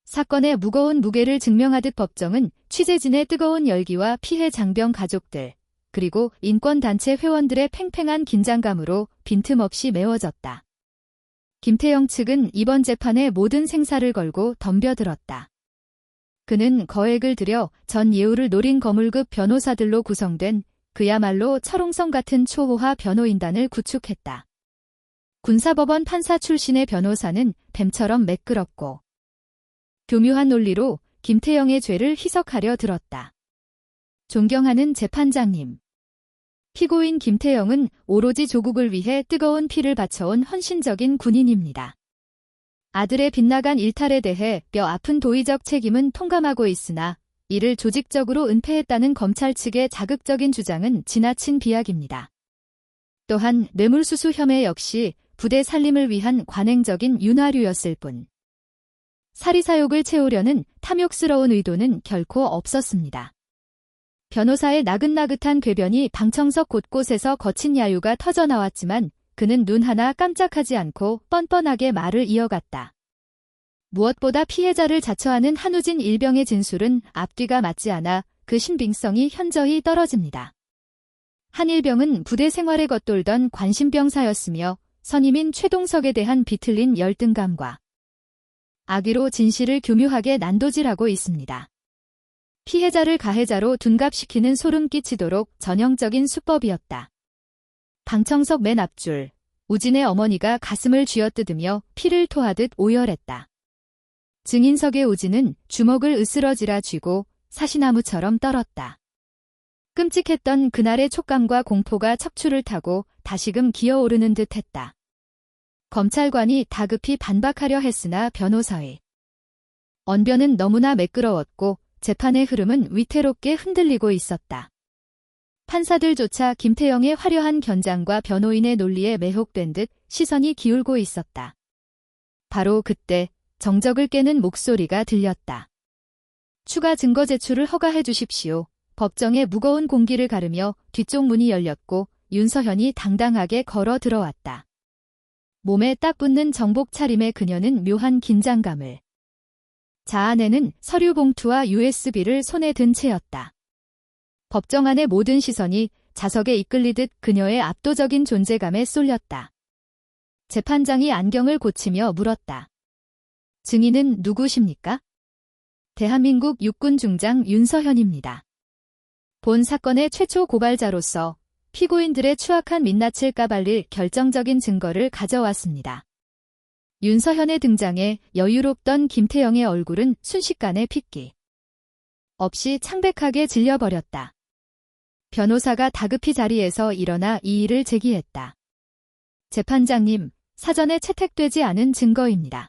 사건의 무거운 무게를 증명하듯 법정은 취재진의 뜨거운 열기와 피해 장병 가족들, 그리고 인권단체 회원들의 팽팽한 긴장감으로 빈틈없이 메워졌다. 김태영 측은 이번 재판에 모든 생사를 걸고 덤벼들었다. 그는 거액을 들여 전 예우를 노린 거물급 변호사들로 구성된 그야말로 철옹성 같은 초호화 변호인단을 구축했다. 군사법원 판사 출신의 변호사는 뱀처럼 매끄럽고 교묘한 논리로 김태영의 죄를 희석하려 들었다. 존경하는 재판장님. 피고인 김태영은 오로지 조국을 위해 뜨거운 피를 바쳐온 헌신적인 군인입니다. 아들의 빗나간 일탈에 대해 뼈 아픈 도의적 책임은 통감하고 있으나 이를 조직적으로 은폐했다는 검찰 측의 자극적인 주장은 지나친 비약입니다. 또한 뇌물수수 혐의 역시 부대 살림을 위한 관행적인 윤활유였을 뿐 사리사욕을 채우려는 탐욕스러운 의도는 결코 없었습니다. 변호사의 나긋나긋한 궤변이 방청석 곳곳에서 거친 야유가 터져나왔지만 그는 눈 하나 깜짝하지 않고 뻔뻔하게 말을 이어갔다. 무엇보다 피해자를 자처하는 한우진 일병의 진술은 앞뒤가 맞지 않아 그 신빙성이 현저히 떨어집니다. 한 일병은 부대 생활에 겉돌던 관심병사였으며 선임인 최동석에 대한 비틀린 열등감과 악의로 진실을 교묘하게 난도질하고 있습니다. 피해자를 가해자로 둔갑시키는 소름 끼치도록 전형적인 수법이었다. 방청석 맨 앞줄, 우진의 어머니가 가슴을 쥐어뜯으며 피를 토하듯 오열했다. 증인석의 우진은 주먹을 으스러지라 쥐고 사시나무처럼 떨었다. 끔찍했던 그날의 촉감과 공포가 척추를 타고 다시금 기어오르는 듯 했다. 검찰관이 다급히 반박하려 했으나 변호사의 언변은 너무나 매끄러웠고 재판의 흐름은 위태롭게 흔들리고 있었다. 판사들조차 김태영의 화려한 견장과 변호인의 논리에 매혹된 듯 시선이 기울고 있었다. 바로 그때 정적을 깨는 목소리가 들렸다. 추가 증거 제출을 허가해 주십시오. 법정의 무거운 공기를 가르며 뒤쪽 문이 열렸고 윤서현이 당당하게 걸어 들어왔다. 몸에 딱 붙는 정복 차림의 그녀는 묘한 긴장감을 자아내는 서류 봉투와 USB를 손에 든 채였다. 법정 안의 모든 시선이 자석에 이끌리듯 그녀의 압도적인 존재감에 쏠렸다. 재판장이 안경을 고치며 물었다. 증인은 누구십니까? 대한민국 육군 중장 윤서현입니다. 본 사건의 최초 고발자로서 피고인들의 추악한 민낯을 까발릴 결정적인 증거를 가져왔습니다. 윤서현의 등장에 여유롭던 김태영의 얼굴은 순식간에 핏기 없이 창백하게 질려버렸다. 변호사가 다급히 자리에서 일어나 이의를 제기했다. 재판장님, 사전에 채택되지 않은 증거입니다.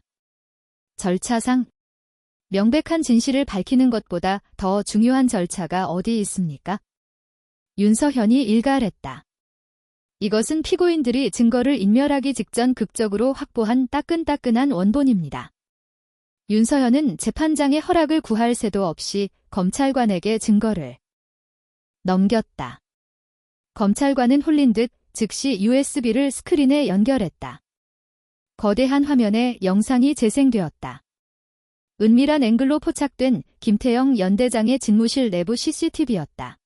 절차상 명백한 진실을 밝히는 것보다 더 중요한 절차가 어디 있습니까? 윤서현이 일갈했다. 이것은 피고인들이 증거를 인멸하기 직전 극적으로 확보한 따끈따끈한 원본입니다. 윤서현은 재판장의 허락을 구할 새도 없이 검찰관에게 증거를 넘겼다. 검찰관은 홀린 듯 즉시 USB를 스크린에 연결했다. 거대한 화면에 영상이 재생되었다. 은밀한 앵글로 포착된 김태영 연대장의 집무실 내부 CCTV였다.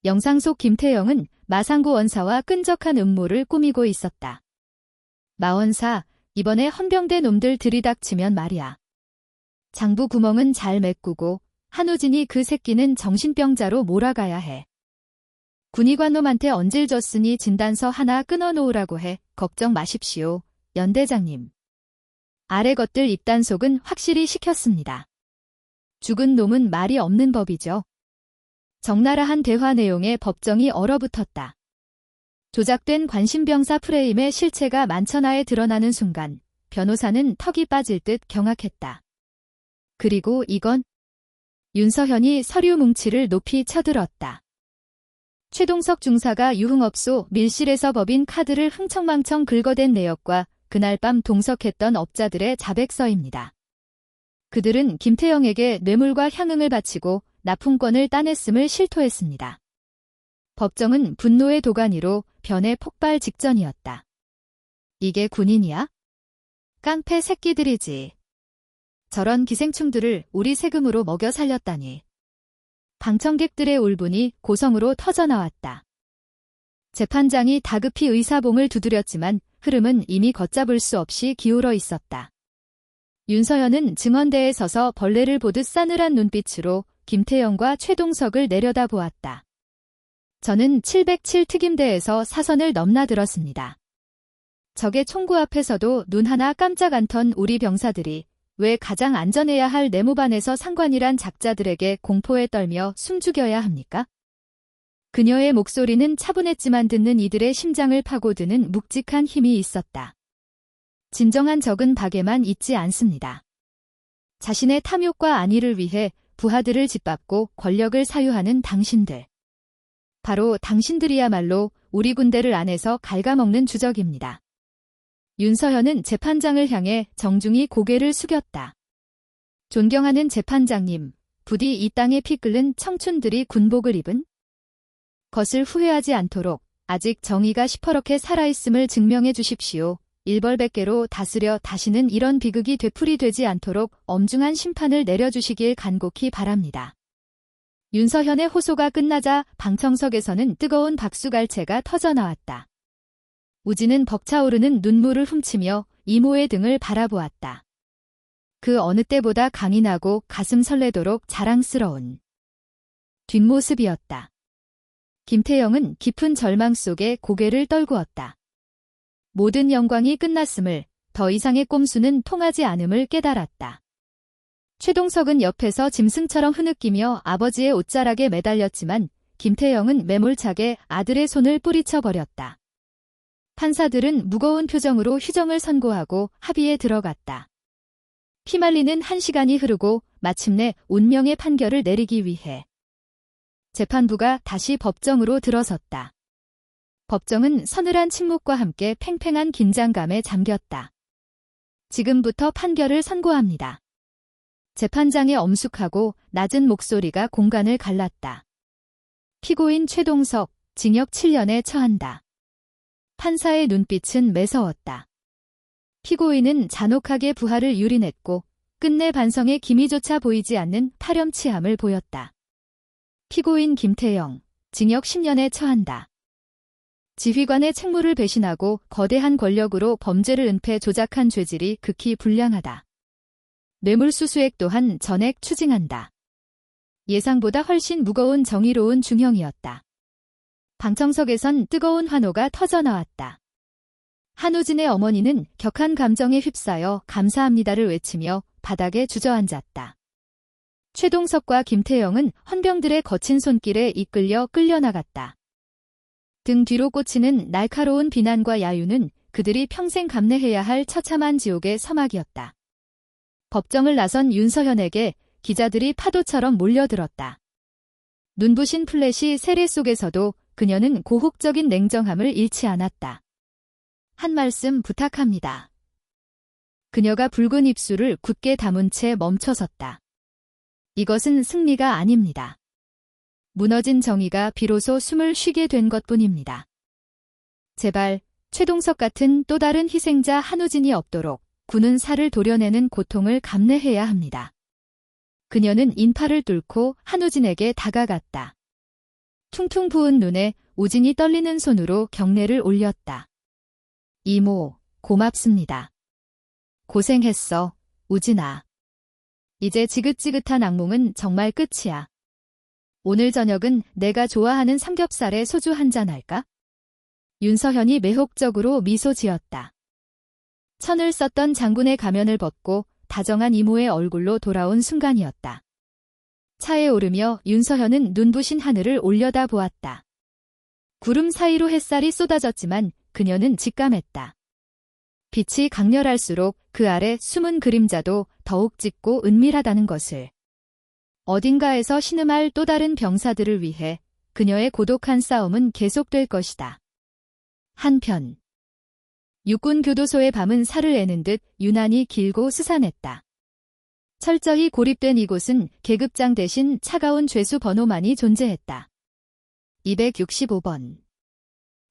영상 속 김태영은 마상구 원사와 끈적한 음모를 꾸미고 있었다. 마 원사, 이번에 헌병대 놈들 들이닥치면 말이야. 장부 구멍은 잘 메꾸고 한우진이 그 새끼는 정신병자로 몰아가야 해. 군의관 놈한테 언질 줬으니 진단서 하나 끊어놓으라고 해. 걱정 마십시오, 연대장님. 아래 것들 입단속은 확실히 시켰습니다. 죽은 놈은 말이 없는 법이죠. 적나라한 대화 내용에 법정이 얼어붙었다. 조작된 관심병사 프레임의 실체가 만천하에 드러나는 순간 변호사는 턱이 빠질 듯 경악했다. 그리고 이건? 윤서현이 서류 뭉치를 높이 쳐들었다. 최동석 중사가 유흥업소 밀실에서 법인 카드를 흥청망청 긁어댄 내역과 그날 밤 동석했던 업자들의 자백서입니다. 그들은 김태영에게 뇌물과 향응을 바치고 납품권을 따냈음을 실토했습니다. 법정은 분노의 도가니로 변해 폭발 직전이었다. 이게 군인이야? 깡패 새끼들이지. 저런 기생충들을 우리 세금으로 먹여 살렸다니. 방청객들의 울분이 고성으로 터져나왔다. 재판장이 다급히 의사봉을 두드렸지만 흐름은 이미 걷잡을 수 없이 기울어 있었다. 윤서현은 증언대에 서서 벌레를 보듯 싸늘한 눈빛으로 김태영과 최동석을 내려다보았다. 저는 707 특임대에서 사선을 넘나들었습니다. 적의 총구 앞에서도 눈 하나 깜짝 안 턴 우리 병사들이 왜 가장 안전해야 할 내무반에서 상관이란 작자들에게 공포에 떨며 숨죽여야 합니까? 그녀의 목소리는 차분했지만 듣는 이들의 심장을 파고드는 묵직한 힘이 있었다. 진정한 적은 박에만 있지 않습니다. 자신의 탐욕과 안위를 위해 부하들을 짓밟고 권력을 사유하는 당신들. 바로 당신들이야말로 우리 군대를 안에서 갉아먹는 주적입니다. 윤서현은 재판장을 향해 정중히 고개를 숙였다. 존경하는 재판장님, 부디 이 땅에 피 끓는 청춘들이 군복을 입은 것을 후회하지 않도록 아직 정의가 시퍼렇게 살아있음을 증명해 주십시오. 일벌백계로 다스려 다시는 이런 비극이 되풀이되지 않도록 엄중한 심판을 내려주시길 간곡히 바랍니다. 윤서현의 호소가 끝나자 방청석에서는 뜨거운 박수갈채가 터져나왔다. 우진은 벅차오르는 눈물을 훔치며 이모의 등을 바라보았다. 그 어느 때보다 강인하고 가슴 설레도록 자랑스러운 뒷모습이었다. 김태영은 깊은 절망 속에 고개를 떨구었다. 모든 영광이 끝났음을, 더 이상의 꼼수는 통하지 않음을 깨달았다. 최동석은 옆에서 짐승처럼 흐느끼며 아버지의 옷자락에 매달렸지만 김태영은 매몰차게 아들의 손을 뿌리쳐 버렸다. 판사들은 무거운 표정으로 휴정을 선고하고 합의에 들어갔다. 피말리는 1시간이 흐르고 마침내 운명의 판결을 내리기 위해 재판부가 다시 법정으로 들어섰다. 법정은 서늘한 침묵과 함께 팽팽한 긴장감에 잠겼다. 지금부터 판결을 선고합니다. 재판장의 엄숙하고 낮은 목소리가 공간을 갈랐다. 피고인 최동석, 징역 7년에 처한다. 판사의 눈빛은 매서웠다. 피고인은 잔혹하게 부하를 유린했고 끝내 반성의 기미조차 보이지 않는 파렴치함을 보였다. 피고인 김태영, 징역 10년에 처한다. 지휘관의 책무를 배신하고 거대한 권력으로 범죄를 은폐 조작한 죄질이 극히 불량하다. 뇌물수수액 또한 전액 추징한다. 예상보다 훨씬 무거운 정의로운 중형이었다. 방청석에선 뜨거운 환호가 터져나왔다. 한우진의 어머니는 격한 감정에 휩싸여 감사합니다를 외치며 바닥에 주저앉았다. 최동석과 김태영은 헌병들의 거친 손길에 이끌려 끌려나갔다. 등 뒤로 꽂히는 날카로운 비난과 야유는 그들이 평생 감내해야 할 처참한 지옥의 서막이었다. 법정을 나선 윤서현에게 기자들이 파도처럼 몰려들었다. 눈부신 플래시 세례 속에서도 그녀는 고혹적인 냉정함을 잃지 않았다. 한 말씀 부탁합니다. 그녀가 붉은 입술을 굳게 다문 채 멈춰섰다. 이것은 승리가 아닙니다. 무너진 정의가 비로소 숨을 쉬게 된 것뿐입니다. 제발 최동석 같은 또 다른 희생자 한우진이 없도록 군은 살을 도려내는 고통을 감내해야 합니다. 그녀는 인파를 뚫고 한우진에게 다가갔다. 퉁퉁 부은 눈에 우진이 떨리는 손으로 경례를 올렸다. 이모, 고맙습니다. 고생했어, 우진아. 이제 지긋지긋한 악몽은 정말 끝이야. 오늘 저녁은 내가 좋아하는 삼겹살에 소주 한잔 할까? 윤서현이 매혹적으로 미소 지었다. 천을 썼던 장군의 가면을 벗고 다정한 이모의 얼굴로 돌아온 순간이었다. 차에 오르며 윤서현은 눈부신 하늘을 올려다 보았다. 구름 사이로 햇살이 쏟아졌지만 그녀는 직감했다. 빛이 강렬할수록 그 아래 숨은 그림자도 더욱 짙고 은밀하다는 것을. 어딘가에서 신음할 또 다른 병사들을 위해 그녀의 고독한 싸움은 계속될 것이다. 한편 육군 교도소의 밤은 살을 애는 듯 유난히 길고 스산했다. 철저히 고립된 이곳은 계급장 대신 차가운 죄수 번호만이 존재했다. 265번.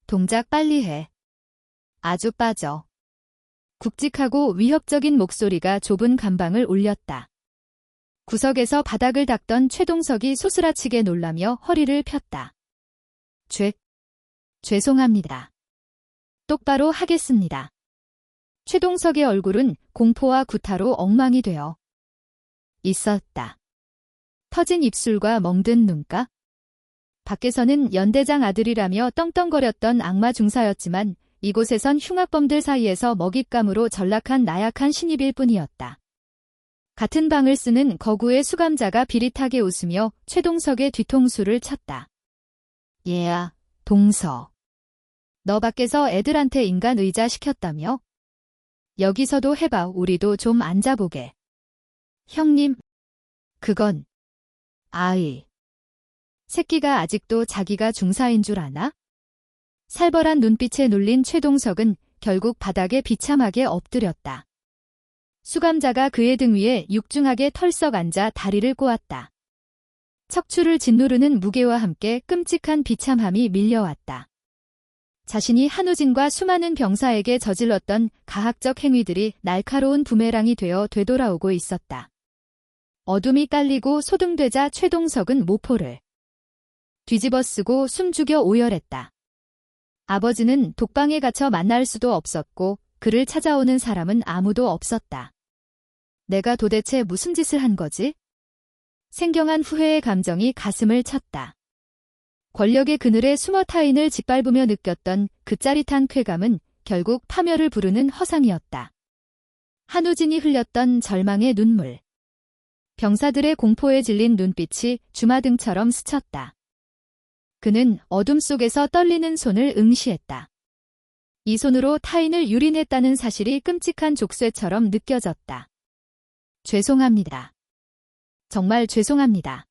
동작 빨리 해. 아주 빠져. 굵직하고 위협적인 목소리가 좁은 감방을 울렸다. 구석에서 바닥을 닦던 최동석이 소스라치게 놀라며 허리를 폈다. 죄송합니다. 똑바로 하겠습니다. 최동석의 얼굴은 공포와 구타로 엉망이 되어 있었다. 터진 입술과 멍든 눈가? 밖에서는 연대장 아들이라며 떵떵거렸던 악마 중사였지만 이곳에선 흉악범들 사이에서 먹잇감으로 전락한 나약한 신입일 뿐이었다. 같은 방을 쓰는 거구의 수감자가 비릿하게 웃으며 최동석의 뒤통수를 쳤다. 얘야, 동서. 너 밖에서 애들한테 인간 의자 시켰다며? 여기서도 해봐, 우리도 좀 앉아보게. 형님, 그건 아이. 새끼가 아직도 자기가 중사인 줄 아나? 살벌한 눈빛에 눌린 최동석은 결국 바닥에 비참하게 엎드렸다. 수감자가 그의 등 위에 육중하게 털썩 앉아 다리를 꼬았다. 척추를 짓누르는 무게와 함께 끔찍한 비참함이 밀려왔다. 자신이 한우진과 수많은 병사에게 저질렀던 가학적 행위들이 날카로운 부메랑이 되어 되돌아오고 있었다. 어둠이 깔리고 소등되자 최동석은 모포를 뒤집어 쓰고 숨죽여 오열했다. 아버지는 독방에 갇혀 만날 수도 없었고 그를 찾아오는 사람은 아무도 없었다. 내가 도대체 무슨 짓을 한 거지? 생경한 후회의 감정이 가슴을 쳤다. 권력의 그늘에 숨어 타인을 짓밟으며 느꼈던 그 짜릿한 쾌감은 결국 파멸을 부르는 허상이었다. 한우진이 흘렸던 절망의 눈물. 병사들의 공포에 질린 눈빛이 주마등처럼 스쳤다. 그는 어둠 속에서 떨리는 손을 응시했다. 이 손으로 타인을 유린했다는 사실이 끔찍한 족쇄처럼 느껴졌다. 죄송합니다. 정말 죄송합니다.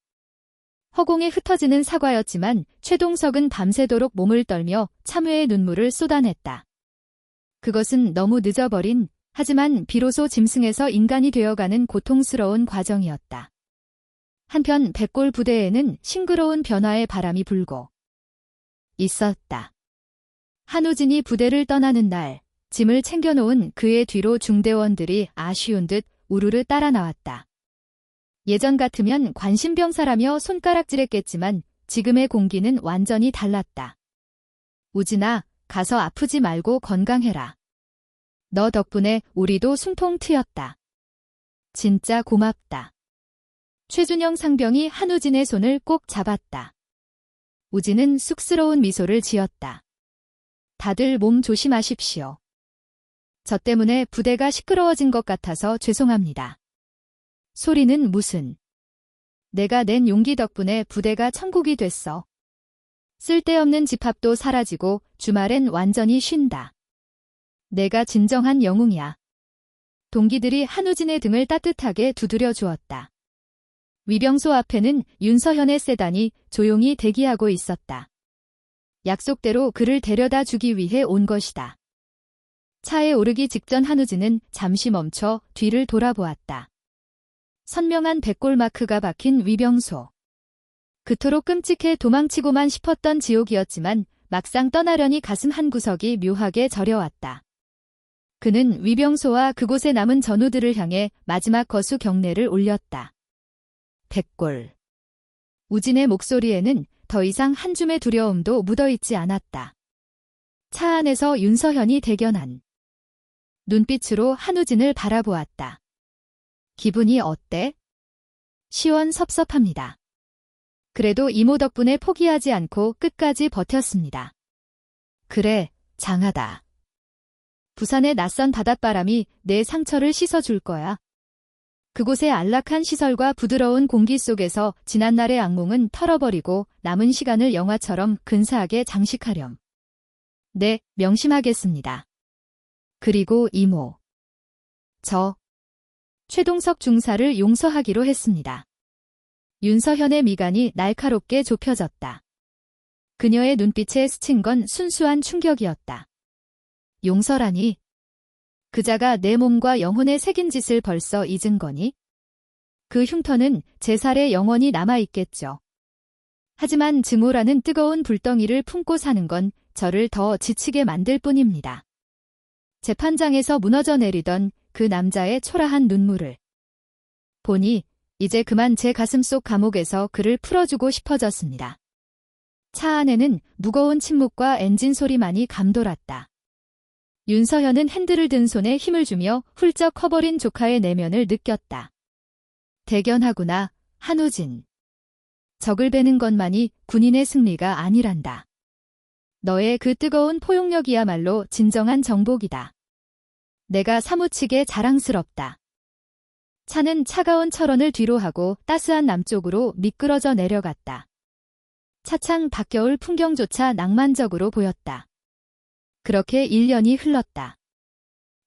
허공에 흩어지는 사과였지만 최동석은 밤새도록 몸을 떨며 참회의 눈물을 쏟아냈다. 그것은 너무 늦어버린, 하지만 비로소 짐승에서 인간이 되어가는 고통스러운 과정이었다. 한편 백골 부대에는 싱그러운 변화의 바람이 불고 있었다. 한우진이 부대를 떠나는 날, 짐을 챙겨놓은 그의 뒤로 중대원들이 아쉬운 듯 우르르 따라 나왔다. 예전 같으면 관심병사라며 손가락질했겠지만 지금의 공기는 완전히 달랐다. 우진아, 가서 아프지 말고 건강해라. 너 덕분에 우리도 숨통 트였다. 진짜 고맙다. 최준영 상병이 한우진의 손을 꼭 잡았다. 우진은 쑥스러운 미소를 지었다. 다들 몸 조심하십시오. 저 때문에 부대가 시끄러워진 것 같아서 죄송합니다. 소리는 무슨. 내가 낸 용기 덕분에 부대가 천국이 됐어. 쓸데없는 집합도 사라지고 주말엔 완전히 쉰다. 내가 진정한 영웅이야. 동기들이 한우진의 등을 따뜻하게 두드려 주었다. 위병소 앞에는 윤서현의 세단이 조용히 대기하고 있었다. 약속대로 그를 데려다 주기 위해 온 것이다. 차에 오르기 직전 한우진은 잠시 멈춰 뒤를 돌아보았다. 선명한 백골 마크가 박힌 위병소. 그토록 끔찍해 도망치고만 싶었던 지옥이었지만 막상 떠나려니 가슴 한구석이 묘하게 저려왔다. 그는 위병소와 그곳에 남은 전우들을 향해 마지막 거수 경례를 올렸다. 백골. 우진의 목소리에는 더 이상 한 줌의 두려움도 묻어있지 않았다. 차 안에서 윤서현이 대견한 눈빛으로 한우진을 바라보았다. 기분이 어때? 시원섭섭합니다. 그래도 이모 덕분에 포기하지 않고 끝까지 버텼습니다. 그래, 장하다. 부산의 낯선 바닷바람이 내 상처를 씻어줄 거야. 그곳의 안락한 시설과 부드러운 공기 속에서 지난날의 악몽은 털어버리고 남은 시간을 영화처럼 근사하게 장식하렴. 네, 명심하겠습니다. 그리고 이모. 저 최동석 중사를 용서하기로 했습니다. 윤서현의 미간이 날카롭게 좁혀졌다. 그녀의 눈빛에 스친 건 순수한 충격이었다. 용서라니. 그자가 내 몸과 영혼에 새긴 짓을 벌써 잊은 거니? 그 흉터는 제 살에 영원히 남아있겠죠. 하지만 증오라는 뜨거운 불덩이를 품고 사는 건 저를 더 지치게 만들 뿐입니다. 재판장에서 무너져 내리던 그 남자의 초라한 눈물을 보니 이제 그만 제 가슴속 감옥에서 그를 풀어주고 싶어졌습니다. 차 안에는 무거운 침묵과 엔진 소리만이 감돌았다. 윤서현은 핸들을 든 손에 힘을 주며 훌쩍 커버린 조카의 내면을 느꼈다. 대견하구나, 한우진. 적을 베는 것만이 군인의 승리가 아니란다. 너의 그 뜨거운 포용력이야말로 진정한 정복이다. 내가 사무치게 자랑스럽다. 차는 차가운 철원을 뒤로 하고 따스한 남쪽으로 미끄러져 내려갔다. 차창 밖겨울 풍경조차 낭만적으로 보였다. 그렇게 1년이 흘렀다.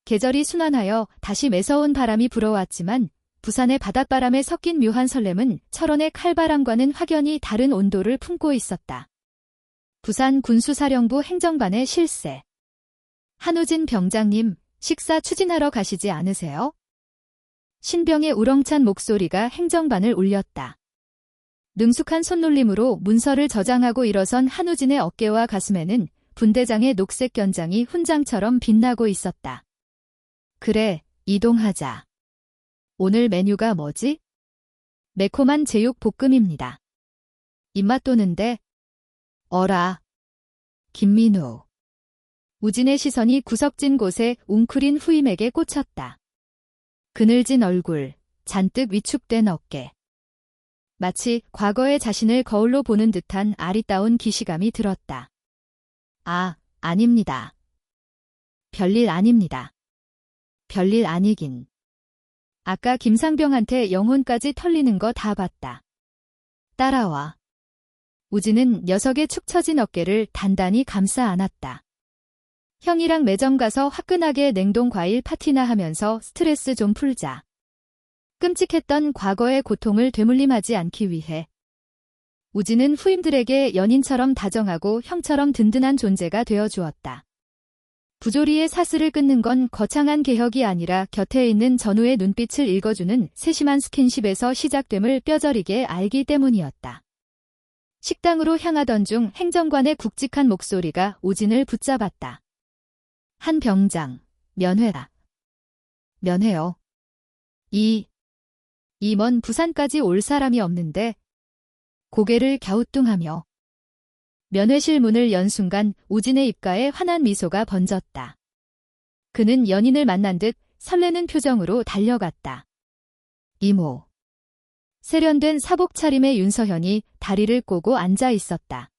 계절이 순환하여 다시 매서운 바람이 불어왔지만 부산의 바닷바람에 섞인 묘한 설렘은 철원의 칼바람과는 확연히 다른 온도를 품고 있었다. 부산 군수사령부 행정반의 실세. 한우진 병장님, 식사 추진하러 가시지 않으세요? 신병의 우렁찬 목소리가 행정반을 울렸다. 능숙한 손놀림으로 문서를 저장하고 일어선 한우진의 어깨와 가슴에는 분대장의 녹색 견장이 훈장처럼 빛나고 있었다. 그래, 이동하자. 오늘 메뉴가 뭐지? 매콤한 제육 볶음입니다. 입맛 도는데? 어라. 김민우. 우진의 시선이 구석진 곳에 웅크린 후임에게 꽂혔다. 그늘진 얼굴, 잔뜩 위축된 어깨. 마치 과거의 자신을 거울로 보는 듯한 아리따운 기시감이 들었다. 아, 아닙니다. 별일 아닙니다. 별일 아니긴. 아까 김상병한테 영혼까지 털리는 거 다 봤다. 따라와. 우진은 녀석의 축 처진 어깨를 단단히 감싸 안았다. 형이랑 매점 가서 화끈하게 냉동 과일 파티나 하면서 스트레스 좀 풀자. 끔찍했던 과거의 고통을 되물림하지 않기 위해. 우진은 후임들에게 연인처럼 다정하고 형처럼 든든한 존재가 되어주었다. 부조리의 사슬을 끊는 건 거창한 개혁이 아니라 곁에 있는 전우의 눈빛을 읽어주는 세심한 스킨십에서 시작됨을 뼈저리게 알기 때문이었다. 식당으로 향하던 중 행정관의 굵직한 목소리가 우진을 붙잡았다. 한 병장, 면회다. 면회요. 이 먼 부산까지 올 사람이 없는데. 고개를 갸우뚱하며 면회실 문을 연 순간 우진의 입가에 환한 미소가 번졌다. 그는 연인을 만난 듯 설레는 표정으로 달려갔다. 이모. 세련된 사복 차림의 윤서현이 다리를 꼬고 앉아 있었다.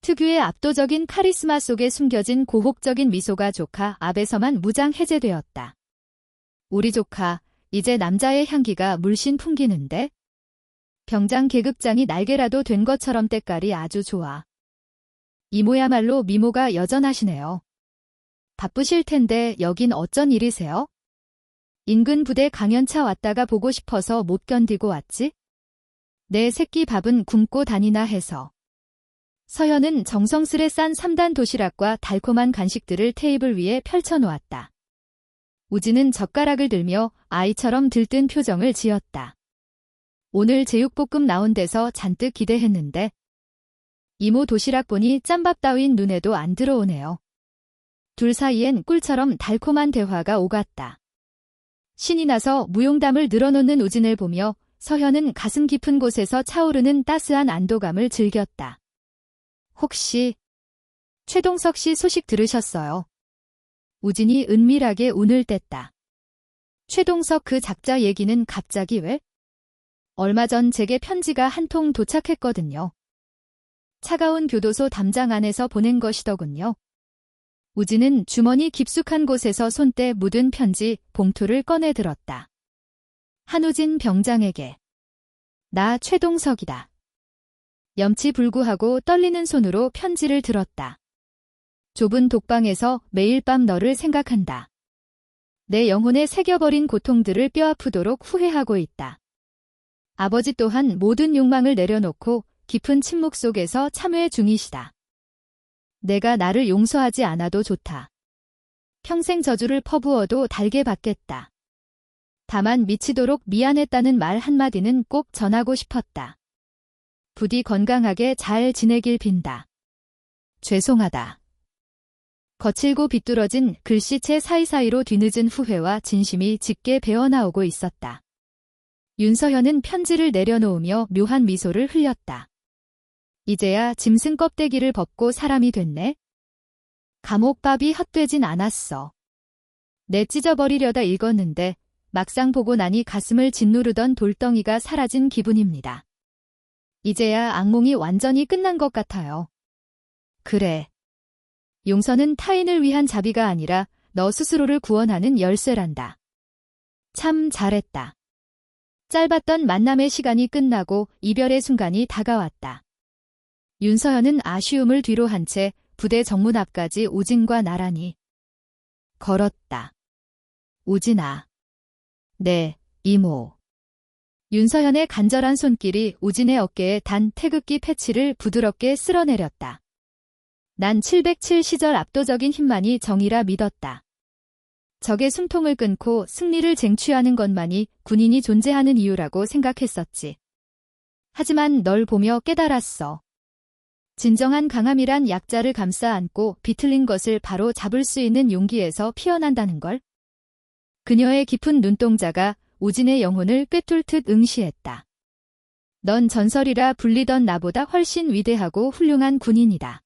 특유의 압도적인 카리스마 속에 숨겨진 고혹적인 미소가 조카 앞에서만 무장 해제되었다. 우리 조카, 이제 남자의 향기가 물씬 풍기는데? 병장 계급장이 날개라도 된 것처럼 때깔이 아주 좋아. 이모야말로 미모가 여전하시네요. 바쁘실 텐데 여긴 어쩐 일이세요? 인근 부대 강연차 왔다가 보고 싶어서 못 견디고 왔지? 내 새끼 밥은 굶고 다니나 해서. 서현은 정성스레 싼 3단 도시락과 달콤한 간식들을 테이블 위에 펼쳐놓았다. 우진은 젓가락을 들며 아이처럼 들뜬 표정을 지었다. 오늘 제육볶음 나온 데서 잔뜩 기대했는데 이모 도시락 보니 짬밥 따윈 눈에도 안 들어오네요. 둘 사이엔 꿀처럼 달콤한 대화가 오갔다. 신이 나서 무용담을 늘어놓는 우진을 보며 서현은 가슴 깊은 곳에서 차오르는 따스한 안도감을 즐겼다. 혹시 최동석 씨 소식 들으셨어요? 우진이 은밀하게 운을 뗐다. 최동석 그 작자 얘기는 갑자기 왜? 얼마 전 제게 편지가 한 통 도착했거든요. 차가운 교도소 담장 안에서 보낸 것이더군요. 우진은 주머니 깊숙한 곳에서 손때 묻은 편지 봉투를 꺼내 들었다. 한우진 병장에게. 나 최동석이다. 염치불구하고 떨리는 손으로 편지를 들었다. 좁은 독방에서 매일 밤 너를 생각한다. 내 영혼에 새겨버린 고통들을 뼈아프도록 후회하고 있다. 아버지 또한 모든 욕망을 내려놓고 깊은 침묵 속에서 참회 중이시다. 내가 나를 용서하지 않아도 좋다. 평생 저주를 퍼부어도 달게 받겠다. 다만 미치도록 미안했다는 말 한마디는 꼭 전하고 싶었다. 부디 건강하게 잘 지내길 빈다. 죄송하다. 거칠고 비뚤어진 글씨체 사이사이로 뒤늦은 후회와 진심이 짙게 배어나오고 있었다. 윤서현은 편지를 내려놓으며 묘한 미소를 흘렸다. 이제야 짐승 껍데기를 벗고 사람이 됐네. 감옥밥이 헛되진 않았어. 내 찢어버리려다 읽었는데 막상 보고 나니 가슴을 짓누르던 돌덩이가 사라진 기분입니다. 이제야 악몽이 완전히 끝난 것 같아요. 그래. 용서는 타인을 위한 자비가 아니라 너 스스로를 구원하는 열쇠란다. 참 잘했다. 짧았던 만남의 시간이 끝나고 이별의 순간이 다가왔다. 윤서현은 아쉬움을 뒤로 한 채 부대 정문 앞까지 우진과 나란히 걸었다. 우진아. 네, 이모. 윤서현의 간절한 손길이 우진의 어깨에 단 태극기 패치를 부드럽게 쓸어내렸다. 난 707 시절 압도적인 힘만이 정의라 믿었다. 적의 숨통을 끊고 승리를 쟁취하는 것만이 군인이 존재하는 이유라고 생각했었지. 하지만 널 보며 깨달았어. 진정한 강함이란 약자를 감싸 안고 비틀린 것을 바로 잡을 수 있는 용기에서 피어난다는 걸. 그녀의 깊은 눈동자가 우진의 영혼을 꿰뚫듯 응시했다. 넌 전설이라 불리던 나보다 훨씬 위대하고 훌륭한 군인이다.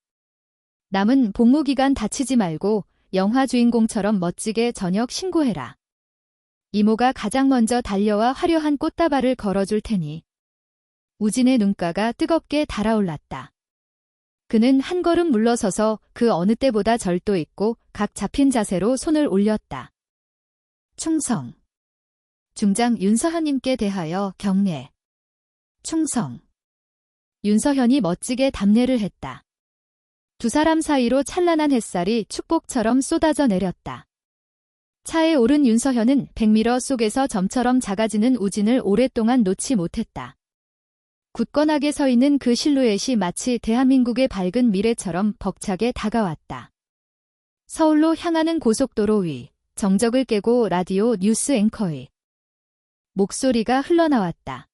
남은 복무기간 다치지 말고 영화 주인공처럼 멋지게 저녁 신고해라. 이모가 가장 먼저 달려와 화려한 꽃다발을 걸어줄 테니. 우진의 눈가가 뜨겁게 달아올랐다. 그는 한 걸음 물러서서 그 어느 때보다 절도 있고 각 잡힌 자세로 손을 올렸다. 충성. 중장 윤서현님께 대하여 경례. 충성. 윤서현이 멋지게 답례를 했다. 두 사람 사이로 찬란한 햇살이 축복처럼 쏟아져 내렸다. 차에 오른 윤서현은 백미러 속에서 점처럼 작아지는 우진을 오랫동안 놓지 못했다. 굳건하게 서 있는 그 실루엣이 마치 대한민국의 밝은 미래처럼 벅차게 다가왔다. 서울로 향하는 고속도로 위, 정적을 깨고 라디오 뉴스 앵커의 목소리가 흘러나왔다.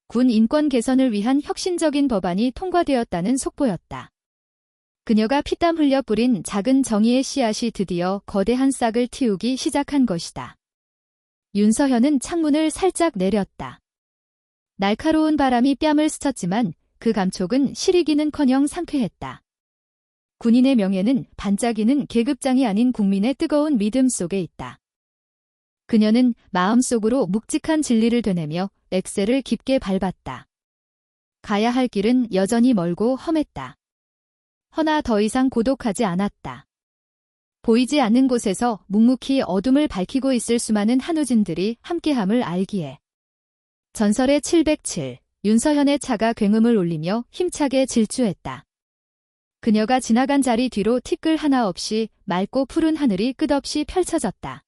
군 인권 개선을 위한 혁신적인 법안이 통과되었다는 속보였다. 그녀가 피땀 흘려 뿌린 작은 정의의 씨앗이 드디어 거대한 싹을 틔우기 시작한 것이다. 윤서현은 창문을 살짝 내렸다. 날카로운 바람이 뺨을 스쳤지만 그 감촉은 시리기는커녕 상쾌했다. 군인의 명예는 반짝이는 계급장이 아닌 국민의 뜨거운 믿음 속에 있다. 그녀는 마음속으로 묵직한 진리를 되뇌며 엑셀을 깊게 밟았다. 가야 할 길은 여전히 멀고 험했다. 허나 더 이상 고독하지 않았다. 보이지 않는 곳에서 묵묵히 어둠을 밝히고 있을 수많은 한우진들이 함께함을 알기에. 전설의 707, 윤서현의 차가 굉음을 울리며 힘차게 질주했다. 그녀가 지나간 자리 뒤로 티끌 하나 없이 맑고 푸른 하늘이 끝없이 펼쳐졌다.